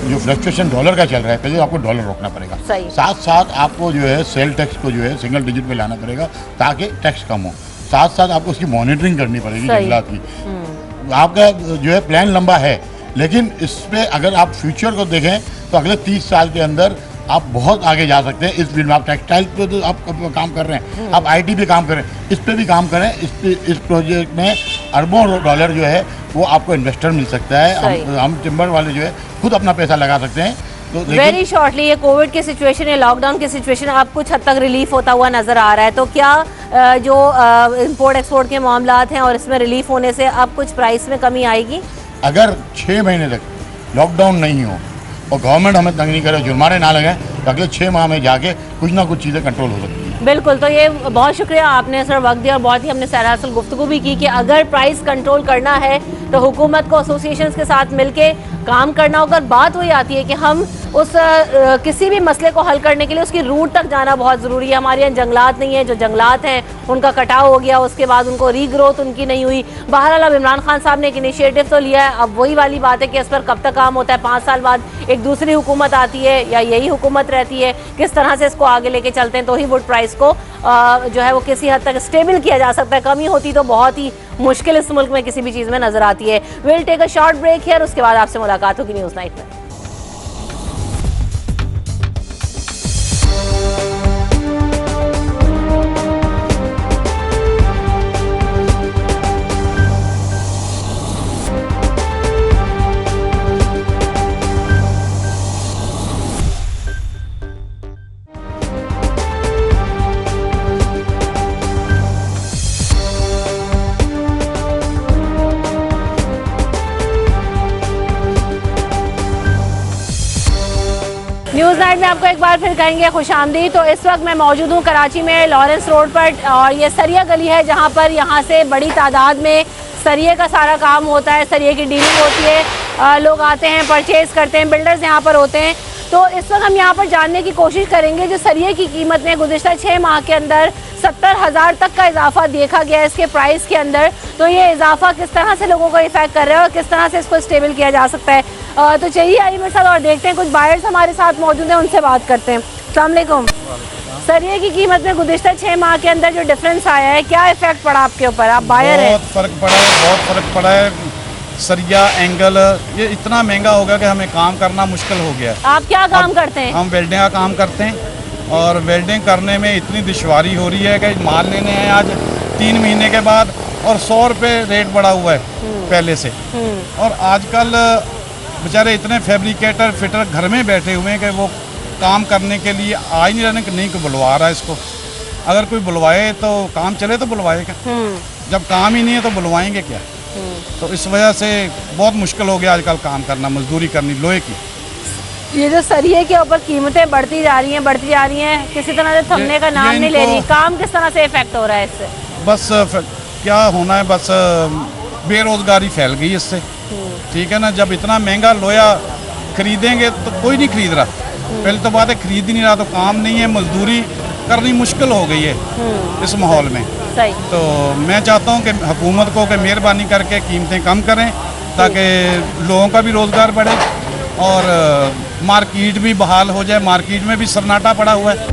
जो फ्लक्चुएशन डॉलर का चल रहा है, पहले आपको डॉलर रोकना पड़ेगा, साथ साथ आपको जो है सेल टैक्स को जो है सिंगल डिजिट पे लाना पड़ेगा ताकि टैक्स कम हो, साथ साथ आपको उसकी मॉनिटरिंग करनी पड़ेगी जंगलात की। आपका जो है प्लान लंबा है, लेकिन इस पर अगर आप फ्यूचर को देखें तो अगले 30 साल के अंदर आप बहुत आगे जा सकते हैं। इस फील्ड में आप टेक्सटाइल पे तो आप काम कर रहे हैं, आप IT पे काम कर रहे हैं, इस पे भी काम करें। इस प्रोजेक्ट में अरबों डॉलर जो है वो आपको इन्वेस्टर मिल सकता है। हम टिम्बर वाले जो है खुद अपना पैसा लगा सकते हैं। तो वेरी शॉर्टली, ये कोविड की सिचुएशन है, लॉकडाउन की सिचुएशन, अब कुछ हद तक रिलीफ होता हुआ नजर आ रहा है, तो क्या जो इंपोर्ट एक्सपोर्ट के मामलात हैं और इसमें रिलीफ होने से अब कुछ प्राइस में कमी आएगी? अगर 6 महीने तक लॉकडाउन नहीं हो और गवर्नमेंट हमें तंग नहीं करे, जुर्माने ना लगाएं, तो अगले 6 माह में जाके कुछ ना कुछ चीज़ें कंट्रोल हो सकती हैं। बिल्कुल, तो ये बहुत शुक्रिया आपने सर वक्त दिया, और बहुत ही हमने सराहनीय गुफ्तगू भी की कि अगर प्राइस कंट्रोल करना है तो हुकूमत को एसोसिएशंस के साथ मिलके काम करना होगा। बात वही आती है कि हम उस किसी भी मसले को हल करने के लिए उसकी रूट तक जाना बहुत ज़रूरी है। हमारे यहाँ जंगलात नहीं है, जो जंगलात हैं उनका कटाव हो गया, उसके बाद उनको रीग्रोथ उनकी नहीं हुई। बहरहाल अब इमरान खान साहब ने एक इनिशिएटिव तो लिया है, अब वही वाली बात है कि इस पर कब तक काम होता है। 5 साल बाद एक दूसरी हुकूमत आती है या यही हुकूमत रहती है, किस तरह से इसको आगे लेके चलते हैं, तो ही वुड प्राइस को जो है वो किसी हद तक स्टेबल किया जा सकता है। कमी होती तो बहुत ही मुश्किल इस मुल्क में किसी भी चीज़ में नजर आती है। Will take a short break here, उसके बाद आपसे मुलाकात होगी न्यूज़ नाइट में। न्यूज़ नाइट में आपको एक बार फिर कहेंगे खुशामदी। तो इस वक्त मैं मौजूद हूँ कराची में लॉरेंस रोड पर, और ये सरिया गली है जहाँ पर यहाँ से बड़ी तादाद में सरिये का सारा काम होता है, सरिये की डीलिंग होती है, लोग आते हैं, परचेज़ करते हैं, बिल्डर्स यहाँ पर होते हैं। तो इस वक्त हम यहाँ पर जानने की कोशिश करेंगे जो सरिये की कीमत में गुज़िश्ता 6 माह के अंदर 70,000 तक का इजाफा देखा गया है इसके प्राइस के अंदर, तो ये इजाफा किस तरह से लोगों को इफेक्ट कर रहा है और किस तरह से इसको स्टेबल किया जा सकता है। तो चलिए आइए मेरे साथ और देखते हैं, कुछ बायर्स हमारे साथ मौजूद हैं, उनसे बात करते हैं। अस्सलाम वालेकुम। सरिये की कीमत में गुज़िश्ता 6 माह के अंदर जो डिफरेंस आया है, क्या इफेक्ट पड़ा आपके ऊपर? आप बायर हैं। बहुत फ़र्क पड़ा है, बहुत फ़र्क पड़ा है। सरिया एंगल ये इतना महंगा हो गया कि हमें काम करना मुश्किल हो गया। आप क्या काम करते हैं? हम वेल्डिंग का काम करते हैं, और वेल्डिंग करने में इतनी दुश्वारी हो रही है कि माल लेने हैं आज 3 महीने के बाद, और 100 रुपये रेट बढ़ा हुआ है पहले से। और आजकल बेचारे इतने फैब्रिकेटर फिटर घर में बैठे हुए हैं कि वो काम करने के लिए आ ही नहीं रहे, कि नहीं कोई बुलवा रहा है इसको। अगर कोई बुलवाए तो काम चले तो बुलवाएगा, जब काम ही नहीं है तो बुलवाएंगे क्या? तो इस वजह से बहुत मुश्किल हो गया आजकल काम करना, मजदूरी करनी लोहे की। ये जो सरिये के ऊपर कीमतें बढ़ती जा रही हैं, किसी तरह से थमने का नाम नहीं ले रही। काम किस तरह से इफेक्ट हो रहा है इससे? बस क्या होना है, बस बेरोजगारी फैल गई इससे। ठीक है ना, जब इतना महंगा लोया खरीदेंगे तो कोई नहीं खरीद रहा। पहले तो बात है खरीद ही नहीं रहा, तो काम नहीं है, मजदूरी करनी मुश्किल हो गई है इस माहौल में। सही। तो मैं चाहता हूँ कि हुकूमत को कि मेहरबानी करके कीमतें कम करें ताकि लोगों का भी रोज़गार बढ़े और मार्केट भी बहाल हो जाए। मार्केट में भी सन्नाटा पड़ा हुआ है।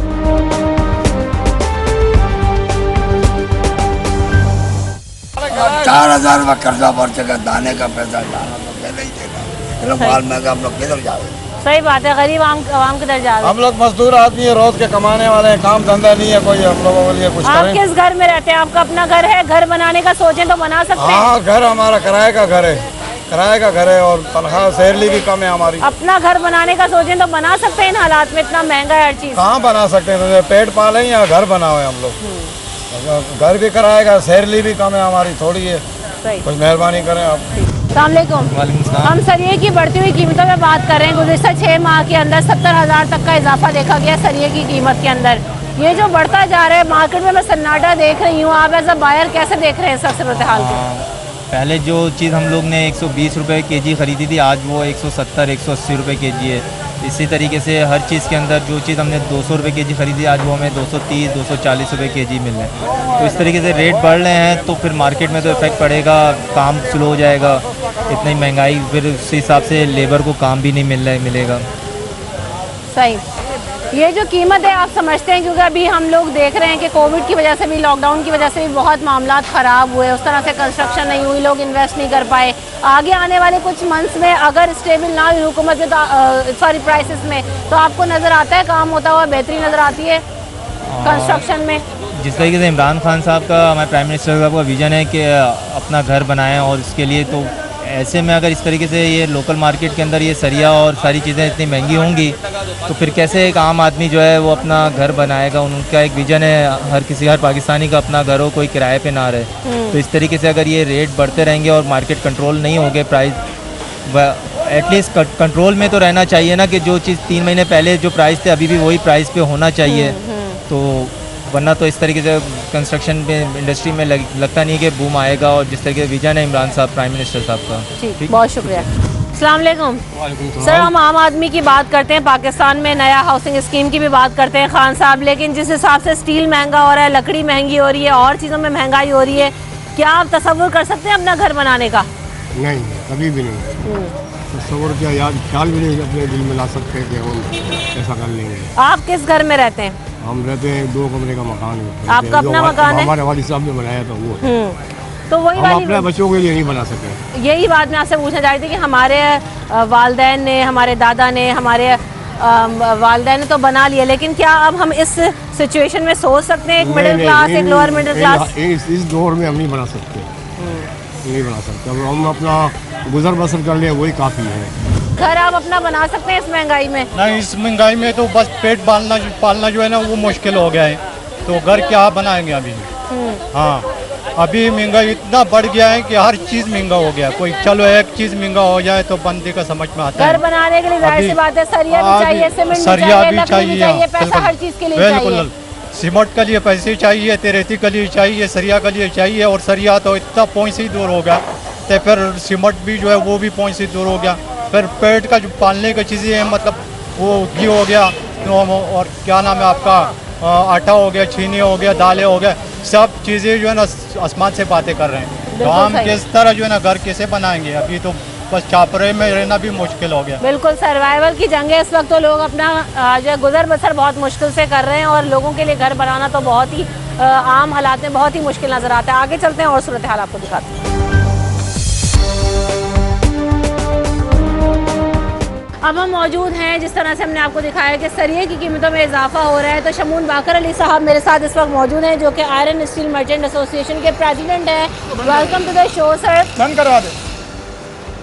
4,000 रुपये कर्जा भर चुका, दाने का पैसा डाला तो नहीं देगा, माल महंगा, हम लोग किधर जाए? सही बात है, गरीब आवाम किधर जा रहे हैं? हम लोग मजदूर आदमी है, रोज के कमाने वाले हैं, काम धंधा नहीं है कोई, हम लोगों के लिए कुछ आप करें। किस घर में रहते हैं? आपका अपना घर है? घर बनाने का सोचें तो बना सकते हैं। हाँ, घर हमारा किराए का घर है, किराए का घर है और तनख्वाह सैलरी भी कम है हमारी। अपना घर बनाने का सोचें तो बना सकते हैं इन हालात में? इतना महंगा है हर चीज। कहाँ बना सकते हैं? तो पेट पाले या घर बनाओ हम लोग। घर भी किराए का, सैलरी भी कम है हमारी, थोड़ी है। कुछ मेहरबानी करें आप। अस्सलामुअलैकुम। हम सरिये की बढ़ती हुई कीमतों में बात कर रहे हैं। गुज़िश्ता 6 माह के अंदर 70,000 तक का इजाफा देखा गया सरिये की कीमत के अंदर। ये जो बढ़ता जा रहा है, मार्केट में मैं सन्नाटा देख रही हूँ। आप एज अ बायर कैसे देख रहे हैं इस सूरत हाल को? पहले जो चीज़ हम लोग ने 120 रुपये केजी ख़रीदी थी, आज वो 170-180 रुपये केजी है। इसी तरीके से हर चीज़ के अंदर जो चीज़ हमने 200 रुपये केजी ख़रीदी, आज वो हमें 230-240 रुपये केजी मिल रहे हैं। तो इस तरीके से रेट बढ़ रहे हैं तो फिर मार्केट में तो इफ़ेक्ट पड़ेगा, काम स्लो हो जाएगा। इतनी महंगाई, फिर उस हिसाब से लेबर को काम भी नहीं मिलेगा। सही। ये जो कीमत है आप समझते हैं, क्योंकि अभी हम लोग देख रहे हैं कि कोविड की वजह से भी, लॉकडाउन की वजह से भी बहुत मामला ख़राब हुए, उस तरह से कंस्ट्रक्शन नहीं हुई, लोग इन्वेस्ट नहीं कर पाए। आगे आने वाले कुछ मंथ्स में अगर स्टेबल ना हुई हुकूमत में, तो प्राइसेस में, तो आपको नज़र आता है काम होता हुआ, बेहतरी नज़र आती है कंस्ट्रक्शन में? जिस तरीके से इमरान खान साहब का, हमारे प्राइम मिनिस्टर साहब का विज़न है कि अपना घर बनाएं, और इसके लिए तो ऐसे में अगर इस तरीके से ये लोकल मार्केट के अंदर ये सरिया और सारी चीज़ें इतनी महंगी होंगी तो फिर कैसे एक आम आदमी जो है वो अपना घर बनाएगा? उनका एक विज़न है, हर पाकिस्तानी का अपना घर हो, कोई किराए पे ना रहे। तो इस तरीके से अगर ये रेट बढ़ते रहेंगे और मार्केट कंट्रोल नहीं होंगे, प्राइस एटलीस्ट कंट्रोल में तो रहना चाहिए ना, कि जो चीज़ 3 महीने पहले जो प्राइस थे अभी भी वही प्राइस पे होना चाहिए। तो वरना तो इस तरीके से कंस्ट्रक्शन में, इंडस्ट्री में लगता नहीं कि बूम आएगा। और जिस तरीके से विजन है इमरान साहब, प्राइम मिनिस्टर साहब का। ठीक, बहुत शुक्रिया। अस्सलाम वालेकुम सर, हम आम आदमी की बात करते हैं, पाकिस्तान में नया हाउसिंग स्कीम की भी बात करते हैं खान साहब, लेकिन जिस हिसाब से स्टील महंगा हो रहा है, लकड़ी महंगी हो रही है, और चीज़ों में महंगाई हो रही है, क्या आप तसव्वुर कर सकते हैं अपना घर बनाने का? नहीं, कभी भी नहीं। तस्वुर क्या, याद ख्याल भी नहीं अपने दिल में ला सकते कि हम ऐसा कर लेंगे। आप किस घर में रहते हैं? हम रहते हैं 2 कमरे का मकान है। आपका अपना मकान है? हमारे वालिद साहब ने बनाया था वो। तो वही हम अपने बच्चों के लिए नहीं बना सके। यही बात मैं आपसे पूछना चाह रही थी कि हमारे वालिदैन ने, हमारे दादा ने, हमारे वालिदैन ने तो बना लिया, लेकिन क्या अब हम इस सिचुएशन में सोच सकते हैं, एक मिडिल क्लास, एक लोअर मिडिल क्लास? इस दौर में हम नहीं बना सकते, नहीं बना सकते। अब हम अपना गुजर बसर कर ले, वही काफ़ी है। घर आप अपना बना सकते हैं इस महंगाई में? नहीं, इस महंगाई में तो बस पेट पालना जो है ना वो मुश्किल हो गया है, तो घर क्या बनाएंगे अभी? हाँ, अभी महंगाई इतना बढ़ गया है कि हर चीज़ महंगा हो गया। कोई चलो एक चीज़ महंगा हो जाए तो बंदे का समझ में आता है। घर बनाने के लिए जाहिर सी बात है सरिया भी चाहिए, सीमेंट भी चाहिए, लकड़ी भी चाहिए, पैसा हर चीज़ के लिए चाहिए। सीमेंट के लिए पैसे चाहिए, रेती के लिए चाहिए, सरिया के लिए चाहिए, और सरिया तो इतना पॉइंट से ही दूर हो गया, तो फिर सीमेंट भी जो है वो भी पॉइंट से दूर हो गया। फिर पेट का जो पालने की चीज़ें हैं, मतलब वो घी हो गया, और क्या नाम है आपका, आटा हो गया, चीनी हो गया, दालें हो गया, सब चीज़ें जो है ना आसमान से बातें कर रहे हैं। तो हम किस तरह जो है ना घर कैसे बनाएंगे? अभी तो बस छापरे में रहना भी मुश्किल हो गया। बिल्कुल, सर्वाइवल की जंग है इस वक्त, तो लोग अपना जो गुजर बसर बहुत मुश्किल से कर रहे हैं, और लोगों के लिए घर बनाना तो बहुत ही आम हालात में बहुत ही मुश्किल नज़र आता है। आगे चलते हैं और सूरत हाल आपको दिखाते हैं। अब हम मौजूद हैं, जिस तरह से हमने आपको दिखाया कि सरिये की कीमतों में इजाफा हो रहा है, तो शमून बाकर अली साहब मेरे साथ इस वक्त मौजूद हैं, जो कि आयरन स्टील मर्चेंट एसोसिएशन के प्रेसिडेंट हैं। Welcome to the show sir. बंद करवा दे।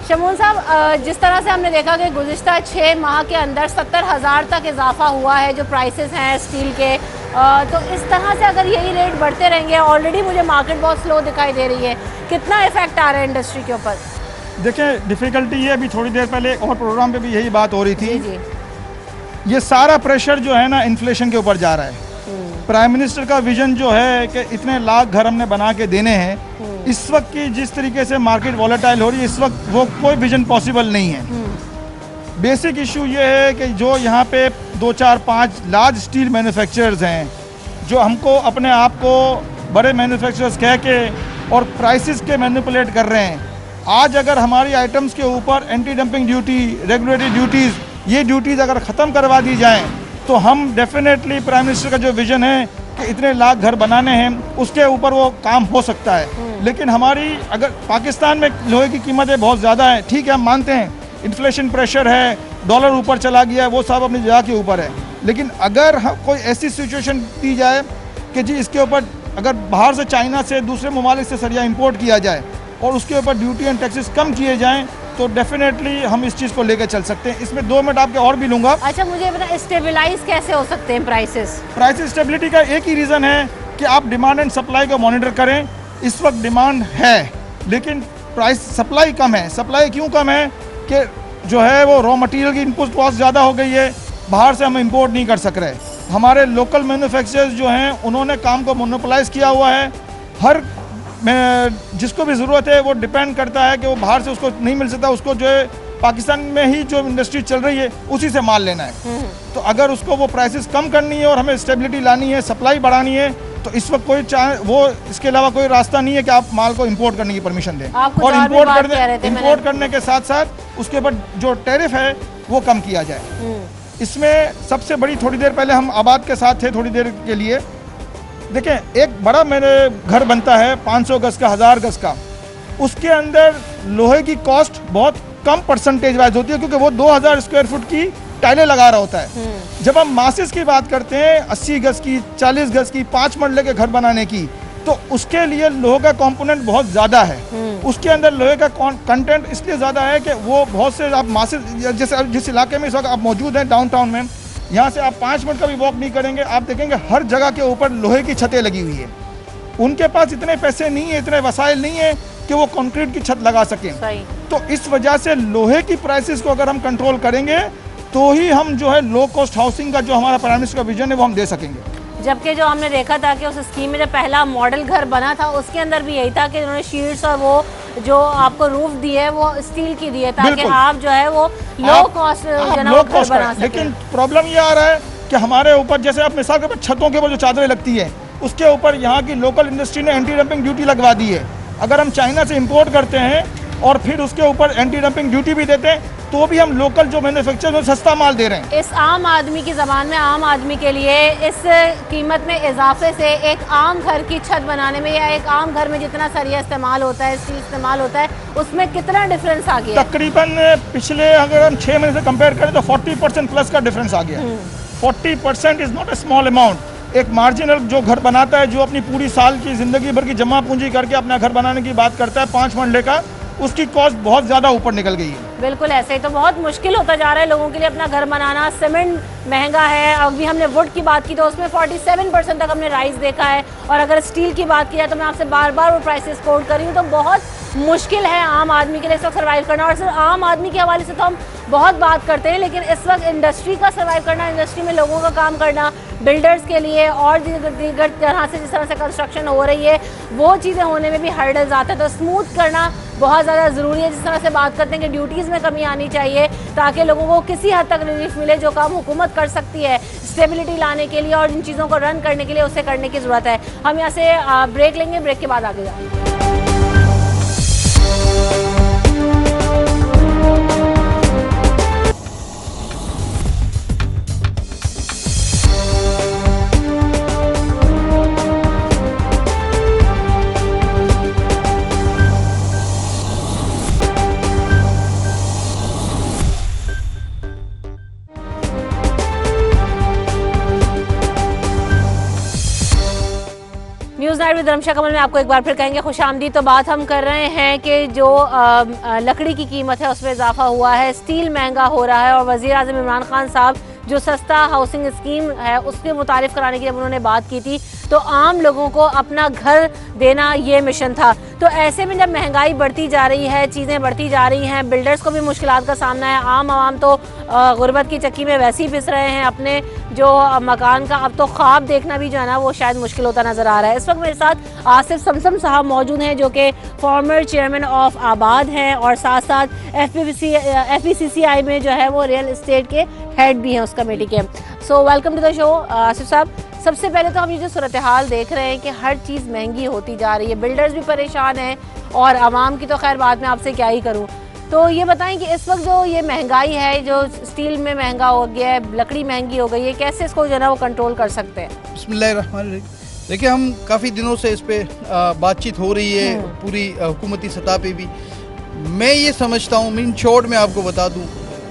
शमून साहब, जिस तरह से हमने देखा कि गुज़िश्ता 6 माह के अंदर 70,000 तक इजाफा हुआ है जो प्राइसेस हैं स्टील के, तो इस तरह से अगर यही रेट बढ़ते रहेंगे, ऑलरेडी मुझे मार्केट बहुत स्लो दिखाई दे रही है, कितना इफेक्ट आ रहा है इंडस्ट्री के ऊपर? देखिए, डिफ़िकल्टी ये, अभी थोड़ी देर पहले और प्रोग्राम पे भी यही बात हो रही थी ये सारा प्रेशर जो है ना इन्फ्लेशन के ऊपर जा रहा है। प्राइम मिनिस्टर का विजन जो है कि इतने लाख घर हमने बना के देने हैं, इस वक्त की जिस तरीके से मार्केट वॉलेटाइल हो रही है, इस वक्त वो कोई विजन पॉसिबल नहीं है। बेसिक इशू ये है कि जो यहाँ पे 2, 4, 5 लार्ज स्टील मैन्युफैक्चरर्स हैं, जो हमको अपने आप को बड़े मैन्युफैक्चरर्स कह के और प्राइसेस के मैनिपुलेट कर रहे हैं। आज अगर हमारी आइटम्स के ऊपर anti dumping duty, regulatory duties, ये ड्यूटीज़ अगर ख़त्म करवा दी जाएँ तो हम डेफिनेटली प्राइम मिनिस्टर का जो विज़न है कि इतने लाख घर बनाने हैं, उसके ऊपर वो काम हो सकता है। लेकिन हमारी अगर पाकिस्तान में लोहे की कीमतें बहुत ज़्यादा हैं, ठीक है, हम मानते हैं इन्फ्लेशन प्रेशर है, डॉलर ऊपर चला गया है, वो सब अपनी जगह के ऊपर है। लेकिन अगर कोई ऐसी सिचुएशन दी जाए कि जी इसके ऊपर अगर बाहर से, चाइना से, दूसरे ममालिक से सरिया इंपोर्ट किया जाए और उसके ऊपर ड्यूटी एंड टैक्सेस कम किए जाएँ, तो डेफिनेटली हम इस चीज़ को लेकर चल सकते हैं। इसमें 2 मिनट आपके और भी लूँगा। अच्छा, मुझे बता, स्टेबलाइज कैसे हो सकते हैं प्राइसेस? प्राइस स्टेबिलिटी का एक ही रीज़न है कि आप डिमांड एंड सप्लाई को मॉनिटर करें। इस वक्त डिमांड है लेकिन प्राइस सप्लाई कम है। सप्लाई क्यों कम है कि जो है वो रॉ मटेरियल की इनपुट कॉस्ट ज़्यादा हो गई है, बाहर से हम इंपोर्ट नहीं कर सक रहे। हमारे लोकल मैन्युफैक्चरर्स जो हैं उन्होंने काम को मोनोपोलाइज किया हुआ है। हर जिसको भी ज़रूरत है वो डिपेंड करता है कि वो बाहर से उसको नहीं मिल सकता, उसको जो है पाकिस्तान में ही जो इंडस्ट्री चल रही है उसी से माल लेना है। तो अगर उसको वो प्राइसेस कम करनी है और हमें स्टेबिलिटी लानी है, सप्लाई बढ़ानी है, तो इस वक्त कोई वो इसके अलावा कोई रास्ता नहीं है कि आप माल को इंपोर्ट करने की परमिशन दें। और इंपोर्ट करने के साथ साथ उसके ऊपर जो टैरिफ है वो कम किया जाए। इसमें सबसे बड़ी, थोड़ी देर पहले हम आबाद के साथ थे, थोड़ी देर के लिए देखें, एक बड़ा मेरे घर बनता है 500 गज का, 1000 गज का, उसके अंदर लोहे की कॉस्ट बहुत कम परसेंटेज वाइज होती है क्योंकि वो 2000 स्क्वायर फुट की टाइलें लगा रहा होता है। जब हम मासिस की बात करते हैं 80 गज की, 40 गज की, 5 मरले के घर बनाने की, तो उसके लिए लोहे का कंपोनेंट बहुत ज़्यादा है। उसके अंदर लोहे का कंटेंट इसलिए ज़्यादा है कि वो बहुत से आप मासिस, जैसे जिस इलाके में इस वक्त आप मौजूद हैं डाउनटाउन में, यहाँ से आप 5 मिनट का भी वॉक नहीं करेंगे, आप देखेंगे हर जगह के ऊपर लोहे की छतें लगी हुई है। उनके पास इतने पैसे नहीं है, इतने वसाइल नहीं है कि वो कंक्रीट की छत लगा सकें। तो इस वजह से लोहे की प्राइसेस को अगर हम कंट्रोल करेंगे तो ही हम जो है लो कॉस्ट हाउसिंग का जो हमारा प्राइम मिनिस्टर का विजन है वो हम दे सकेंगे। जबकि जो हमने देखा था कि उस स्कीम में जो पहला मॉडल घर बना था उसके अंदर भी यही था कि उन्होंने शीट्स और वो जो आपको रूफ दी है वो स्टील की दी है ताकि आप जो है वो लो कॉस्ट घर बना सकें। लेकिन प्रॉब्लम ये आ रहा है कि हमारे ऊपर, जैसे आप मिसाल के ऊपर छतों के ऊपर जो चादरें लगती है उसके ऊपर यहाँ की लोकल इंडस्ट्री ने एंटी डंपिंग ड्यूटी लगवा दी है। अगर हम चाइना से इंपोर्ट करते हैं और फिर उसके ऊपर एंटी डंपिंग ड्यूटी भी देते हैं तो भी हम लोकल जो मैन्युफैक्चरर में सस्ता माल दे रहे हैं। इस आम आदमी की ज़बान में, आम आदमी के लिए इस कीमत में इजाफे से एक आम घर की छत बनाने में या एक आम घर में जितना सरिया इस्तेमाल होता है, स्टील इस्तेमाल होता है, उसमें कितना डिफरेंस आ गया? तकरीबन पिछले अगर हम 6 महीने से कंपेयर करें तो 40% प्लस का डिफरेंस आ गया। 40% is not a small amount. एक मार्जिनल जो घर बनाता है, जो अपनी पूरी साल की ज़िंदगी भर की जमा पूंजी करके अपना घर बनाने की बात करता है 5 मरले का, उसकी कॉस्ट बहुत ज़्यादा ऊपर निकल गई है। बिल्कुल ऐसे ही तो बहुत मुश्किल होता जा रहा है लोगों के लिए अपना घर बनाना। सीमेंट महंगा है, अभी हमने वुड की बात की तो उसमें 47% तक हमने राइस देखा है, और अगर स्टील की बात की जाए तो मैं आपसे बार बार वो प्राइसेस कोट कर रही हूँ। तो बहुत मुश्किल है आम आदमी के लिए इस वक्त सर्वाइव करना। और सिर्फ आम आदमी के हवाले से तो हम बहुत बात करते हैं, लेकिन इस वक्त इंडस्ट्री का सर्वाइव करना, इंडस्ट्री में लोगों का काम करना, बिल्डर्स के लिए और दीगर तरह से जिस तरह से कंस्ट्रक्शन हो रही है वो चीज़ें होने में भी हर्डल्स आते हैं। तो स्मूथ करना बहुत ज़्यादा ज़रूरी है। जिस तरह से बात करते हैं कि ड्यूटीज़ में कमी आनी चाहिए ताकि लोगों को किसी हद तक रिलीफ मिले, जो काम हुकूमत कर सकती है स्टेबिलिटी लाने के लिए और इन चीज़ों को रन करने के लिए, उसे करने की ज़रूरत है। हम यहाँ से ब्रेक लेंगे, ब्रेक के बाद आगे जाएंगे। न्यूज़ नाइट विद रमशा कमल में आपको एक बार फिर कहेंगे खुशामदीद। तो बात हम कर रहे हैं कि जो लकड़ी की कीमत है उसमें इजाफा हुआ है, स्टील महंगा हो रहा है, और वज़ीर आज़म इमरान खान साहब जो सस्ता हाउसिंग स्कीम है उसके मुतारिफ कराने की जब उन्होंने बात की थी तो आम लोगों को अपना घर देना ये मिशन था। तो ऐसे में जब महंगाई बढ़ती जा रही है, चीज़ें बढ़ती जा रही हैं, बिल्डर्स को भी मुश्किलात का सामना है, आम आवाम तो गुर्बत की चक्की में वैसे ही पिस रहे हैं, अपने जो मकान का अब तो ख्वाब देखना भी जो है ना वो शायद मुश्किल होता नज़र आ रहा है। इस वक्त मेरे साथ आसिफ समसम साहब मौजूद हैं जो कि फॉर्मर चेयरमैन ऑफ आबाद हैं और साथ साथ FPCCI में जो है वो रियल इस्टेट के हेड भी हैं उस कमेटी के। So welcome to the show Asif साहब। सबसे पहले तो हम ये जो सूरत हाल देख रहे हैं कि हर चीज़ महंगी होती जा रही है, बिल्डर्स भी परेशान हैं और आवाम की तो खैर बात में आपसे क्या ही करूं। तो ये बताएं कि इस वक्त जो ये महंगाई है, जो स्टील में महंगा हो गया है, लकड़ी महंगी हो गई है, कैसे इसको जो है ना वो कंट्रोल कर सकते हैं? बिस्मिल्लाहिर्रहमानिर्रहीम। देखिए, हम काफ़ी दिनों से इस पे बातचीत हो रही है पूरी हुकूमती सतह पे भी। मैं ये समझता हूँ, इन शॉर्ट में आपको बता दूँ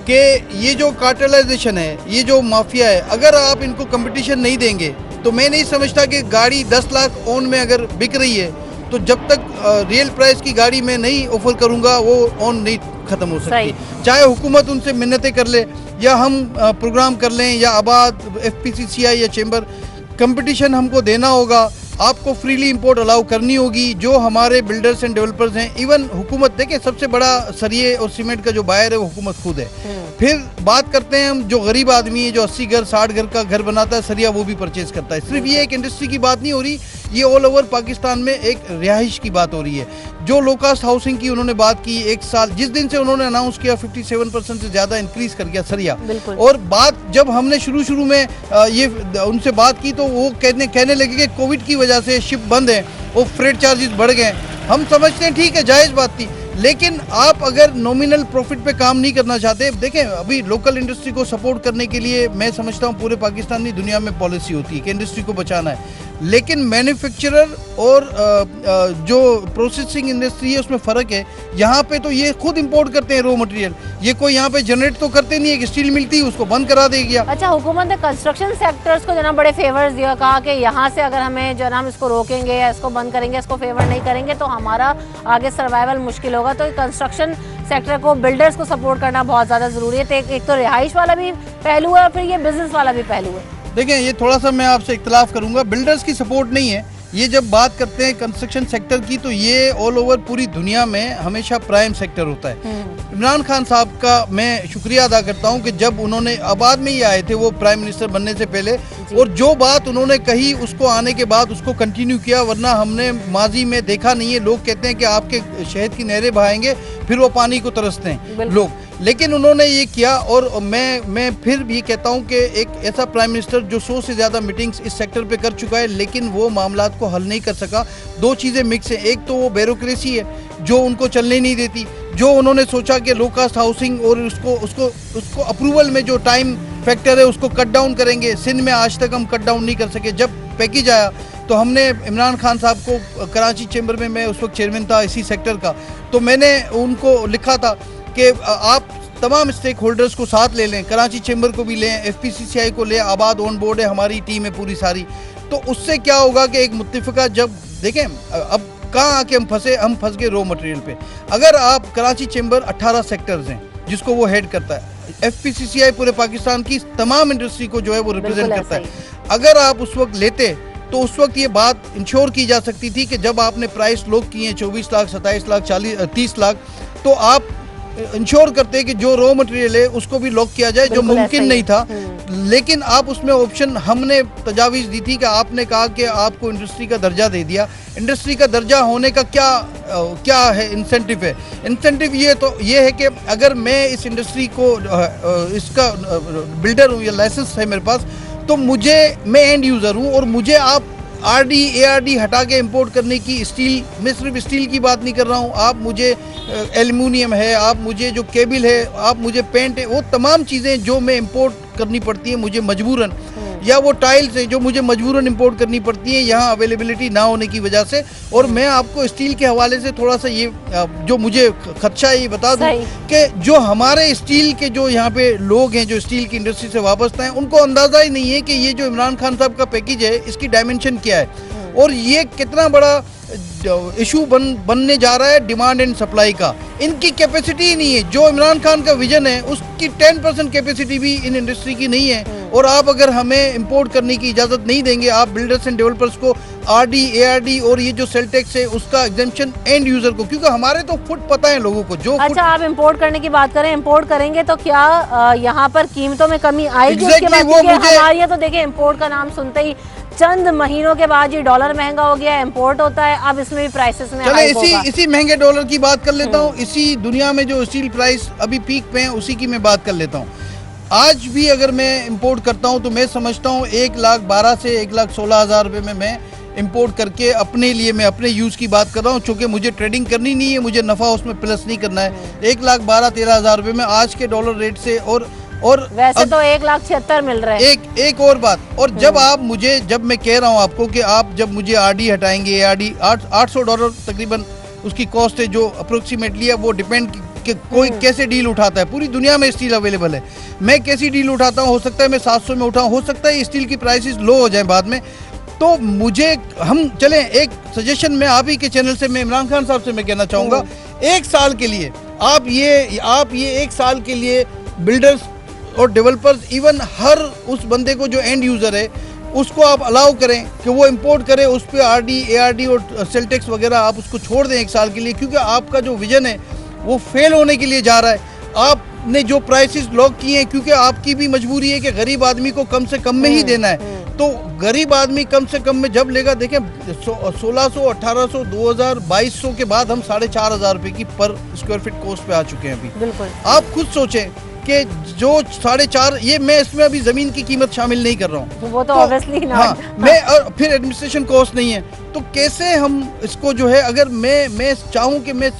कि ये जो कार्टेलाइजेशन है, ये जो माफिया है, अगर आप इनको कंपटीशन नहीं देंगे तो मैं नहीं समझता कि गाड़ी 10 लाख ऑन में अगर बिक रही है तो जब तक रियल प्राइस की गाड़ी मैं नहीं ऑफर करूंगा वो ऑन नहीं ख़त्म हो सकती। चाहे हुकूमत उनसे मिन्नतें कर ले या हम प्रोग्राम कर लें या आबाद FPCCI या चैम्बर, कंपटीशन हमको देना होगा। आपको फ्रीली इंपोर्ट अलाउ करनी होगी। जो हमारे बिल्डर्स एंड डेवलपर्स हैं, इवन हुकूमत, देखिए सबसे बड़ा सरिये और सीमेंट का जो बायर है वो हुकूमत खुद है। फिर बात करते हैं हम, जो गरीब आदमी है जो 80 घर 60 घर का घर बनाता है, सरिया वो भी परचेज करता है। सिर्फ ये एक इंडस्ट्री की बात नहीं हो रही, ये ऑल ओवर पाकिस्तान में एक रिहाइश की बात हो रही है। जो लो कास्ट हाउसिंग की उन्होंने बात की, एक साल जिस दिन से उन्होंने अनाउंस किया 57% से ज़्यादा इंक्रीज कर गया सरिया। और बात जब हमने शुरू में ये उनसे बात की तो वो कहने लगे कि कोविड की वजह से शिप बंद है, वो फ्रेट चार्जेस बढ़ गए। हम समझते हैं ठीक है, जायज़ बात थी, लेकिन आप अगर नॉमिनल प्रॉफिट पे काम नहीं करना चाहते, देखें अभी लोकल इंडस्ट्री को सपोर्ट करने के लिए मैं समझता हूँ पूरे पाकिस्तान की दुनिया में पॉलिसी होती है कि इंडस्ट्री को बचाना है, लेकिन मैन्युफैक्चरर और जो प्रोसेसिंग इंडस्ट्री है उसमें फ़र्क है। यहाँ पे तो ये खुद इंपोर्ट करते हैं रॉ मटेरियल, ये कोई यहाँ पे जनरेट तो करते नहीं है कि स्टील मिलती है उसको बंद करा दे गया। अच्छा, हुकूमत ने कंस्ट्रक्शन सेक्टर्स को जो ना बड़े फेवर्स दिया, कहा कि यहाँ से अगर हमें जो ना हम इसको रोकेंगे या इसको बंद करेंगे, इसको फेवर नहीं करेंगे तो हमारा आगे सर्वाइवल मुश्किल होगा। तो कंस्ट्रक्शन सेक्टर को, बिल्डर्स को सपोर्ट करना बहुत ज़्यादा ज़रूरी है। एक तो रिहाइश वाला भी पहलू है और फिर ये बिजनेस वाला भी पहलू है। देखें, ये थोड़ा सा मैं आपसे इख्तलाफ करूंगा, बिल्डर्स की सपोर्ट नहीं है। ये जब बात करते हैं कंस्ट्रक्शन सेक्टर की तो ये ऑल ओवर पूरी दुनिया में हमेशा प्राइम सेक्टर होता है। इमरान खान साहब का मैं शुक्रिया अदा करता हूं कि जब उन्होंने आबाद में ही आए थे वो प्राइम मिनिस्टर बनने से पहले, और जो बात उन्होंने कही उसको आने के बाद उसको कंटिन्यू किया, वरना हमने माजी में देखा नहीं है। लोग कहते हैं कि आपके शहद की नहरें बहाएंगे फिर वो पानी को तरसते हैं लोग, लेकिन उन्होंने ये किया। और मैं फिर भी कहता हूँ कि एक ऐसा प्राइम मिनिस्टर जो 100 से ज़्यादा मीटिंग्स इस सेक्टर पे कर चुका है, लेकिन वो मामलात को हल नहीं कर सका। दो चीज़ें मिक्स हैं, एक तो वो ब्यूरोक्रेसी है जो उनको चलने नहीं देती। जो उन्होंने सोचा कि लो कास्ट हाउसिंग और उसको अप्रूवल में जो टाइम फैक्टर है उसको कट डाउन करेंगे, सिंध में आज तक हम कट डाउन नहीं कर सके। जब पैकेज आया तो हमने इमरान खान साहब को, कराची चैम्बर में मैं उस वक्त चेयरमैन था इसी सेक्टर का, तो मैंने उनको लिखा था कि आप तमाम स्टेक होल्डर्स को साथ ले लें, कराची चैम्बर को भी लें, FPCCI को लें, आबाद ऑन बोर्ड है, हमारी टीम है पूरी सारी। तो उससे क्या होगा कि एक मुत्तफ़िका, जब देखें अब कहाँ आके हम फंस गए रॉ मटेरियल पे। अगर आप कराची चैम्बर 18 सेक्टर्स हैं जिसको वो हेड करता है, FPCCI पूरे पाकिस्तान की तमाम इंडस्ट्री को जो है वो रिप्रेजेंट करता है। अगर आप उस वक्त लेते तो उस वक्त ये बात इंश्योर की जा सकती थी कि जब आपने प्राइस लॉक किए 24 लाख 27 लाख 30 लाख, तो आप इंश्योर करते कि जो रॉ मटेरियल है उसको भी लॉक किया जाए, जो मुमकिन नहीं था। लेकिन आप उसमें ऑप्शन, हमने तजावीज़ दी थी कि आपने कहा कि आपको इंडस्ट्री का दर्जा दे दिया। इंडस्ट्री का दर्जा होने का क्या है इंसेंटिव है? इंसेंटिव ये है कि अगर मैं इस इंडस्ट्री को इसका बिल्डर हूँ या लाइसेंस है मेरे पास, तो मैं एंड यूज़र हूँ और मुझे आप RD ARD हटा के इंपोर्ट करने की, स्टील, मैं सिर्फ स्टील की बात नहीं कर रहा हूँ, आप मुझे एल्युमिनियम है, आप मुझे जो केबल है, आप मुझे पेंट है, वो तमाम चीज़ें जो मैं इंपोर्ट करनी पड़ती है मुझे मजबूरन, या वो टाइल्स है जो मुझे मजबूरन इंपोर्ट करनी पड़ती है यहाँ अवेलेबिलिटी ना होने की वजह से। और मैं आपको स्टील के हवाले से थोड़ा सा ये जो मुझे खदशा है ये बता दूँ कि जो हमारे स्टील के जो यहाँ पे लोग हैं जो स्टील की इंडस्ट्री से वाबस्ता हैं, उनको अंदाज़ा ही नहीं है कि ये जो इमरान खान साहब का पैकेज है इसकी डायमेंशन क्या है और ये कितना बड़ा इशू बनने जा रहा है डिमांड एंड सप्लाई का। इनकी कैपेसिटी ही नहीं है। जो इमरान खान का विजन है उसकी 10% कैपेसिटी भी इन इंडस्ट्री की नहीं है। और आप अगर हमें इंपोर्ट करने की इजाज़त नहीं देंगे, आप बिल्डर्स एंड डेवलपर्स को आरडी, एआरडी और ये जो सेल टैक्स है उसका एग्जेम्पशन एंड यूजर को, क्योंकि हमारे तो फुट पता है लोगों को जो अच्छा, आप इंपोर्ट करने की बात करें, इंपोर्ट करेंगे तो क्या यहाँ पर कीमतों में कमी आएगी? उसके बाद हमारे यहाँ तो देखिए इंपोर्ट का नाम सुनते ही चंद महीनों के बाद ये डॉलर महंगा हो गया, इंपोर्ट होता है, अब इसमें भी प्राइसेस में चले इसी महंगे डॉलर की बात कर लेता हूँ। इसी दुनिया में जो स्टील प्राइस अभी पीक पे है उसी की मैं बात कर लेता हूँ। आज भी अगर मैं इंपोर्ट करता हूँ तो मैं समझता हूँ 1,12,000 से 1,16,000 रुपये में मैं इंपोर्ट करके अपने लिए, मैं अपने यूज़ की बात कर रहा हूँ, चूँकि मुझे ट्रेडिंग करनी नहीं है, मुझे नफ़ा उसमें प्लस नहीं करना है। 1,12,13,000 रुपये में आज के डॉलर रेट से और वैसे तो 1,76,000 मिल रहा है। एक और बात, और जब मैं कह रहा हूँ आपको कि आप जब मुझे आरडी हटाएंगे, आरडी $800 तकरीबन उसकी कॉस्ट है जो अप्रोक्सीमेटली है, वो डिपेंड कि कोई कैसे डील उठाता है। पूरी दुनिया में स्टील अवेलेबल है, मैं कैसी डील उठाता हूँ, हो सकता है मैं 700 में उठाऊँ, हो सकता है स्टील की प्राइसेस लो हो जाए बाद में। तो हम चलें, एक सजेशन मैं आप ही के चैनल से, मैं इमरान खान साहब से मैं कहना चाहूँगा, 1 साल के लिए आप ये 1 साल के लिए बिल्डर्स और डेवलपर्स, इवन हर उस बंदे को जो एंड यूज़र है उसको आप अलाउ करें कि वो इंपोर्ट करे, उस पर आरडी, एआरडी और सेल टैक्स वगैरह आप उसको छोड़ दें 1 साल के लिए, क्योंकि आपका जो विजन है वो फेल होने के लिए जा रहा है। आपने जो प्राइसेस लॉक किए हैं, क्योंकि आपकी भी मजबूरी है कि गरीब आदमी को कम से कम में ही देना है, तो गरीब आदमी कम से कम में जब लेगा, देखें 1600, 1800, 2000, 2200 के बाद हम 4,500 रुपये की पर स्क्वायर फीट कॉस्ट पे आ चुके हैं अभी। बिल्कुल आप खुद सोचें कि जो 4.5, ये मैं इसमें अभी ज़मीन की कीमत शामिल नहीं कर रहा हूँ, वो तो ऑब्वियसली ना। हाँ, मैं और फिर एडमिनिस्ट्रेशन कॉस्ट नहीं है, तो कैसे हम इसको जो है, अगर मैं चाहूँ कि मैं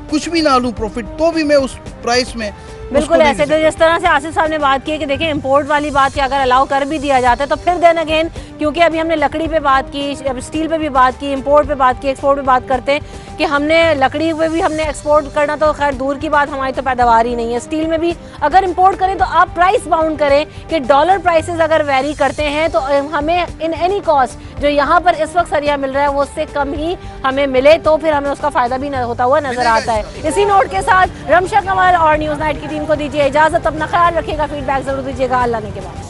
कुछ भी ना लूँ प्रॉफिट, तो भी मैं उस प्राइस में बिल्कुल ऐसे। तो जिस तरह से आसिफ साहब ने बात की है कि देखिए इंपोर्ट वाली बात कि अगर अलाउ कर भी दिया जाता है तो फिर देन अगेन, क्योंकि अभी हमने लकड़ी पे बात की, अब स्टील पे भी बात की, इंपोर्ट पे बात की, एक्सपोर्ट पे बात करते हैं कि हमने लकड़ी पे भी हमने एक्सपोर्ट करना तो खैर दूर की बात, हमारी तो पैदावार ही नहीं है। स्टील में भी अगर इंपोर्ट करें तो आप प्राइस बाउंड करें कि डॉलर प्राइसेस अगर वेरी करते हैं तो हमें इन एनी कॉस्ट जो यहाँ पर इस वक्त सरिया मिल रहा है वो उससे कम ही हमें मिले, तो फिर हमें उसका फायदा भी होता हुआ नजर आता है। इसी नोट के साथ रमशा कमल और न्यूज़ नाइट की टीम को दीजिए इजाजत। अपना ख्याल रखिएगा, फीडबैक जरूर दीजिएगा। अल्लाह ने के बाद।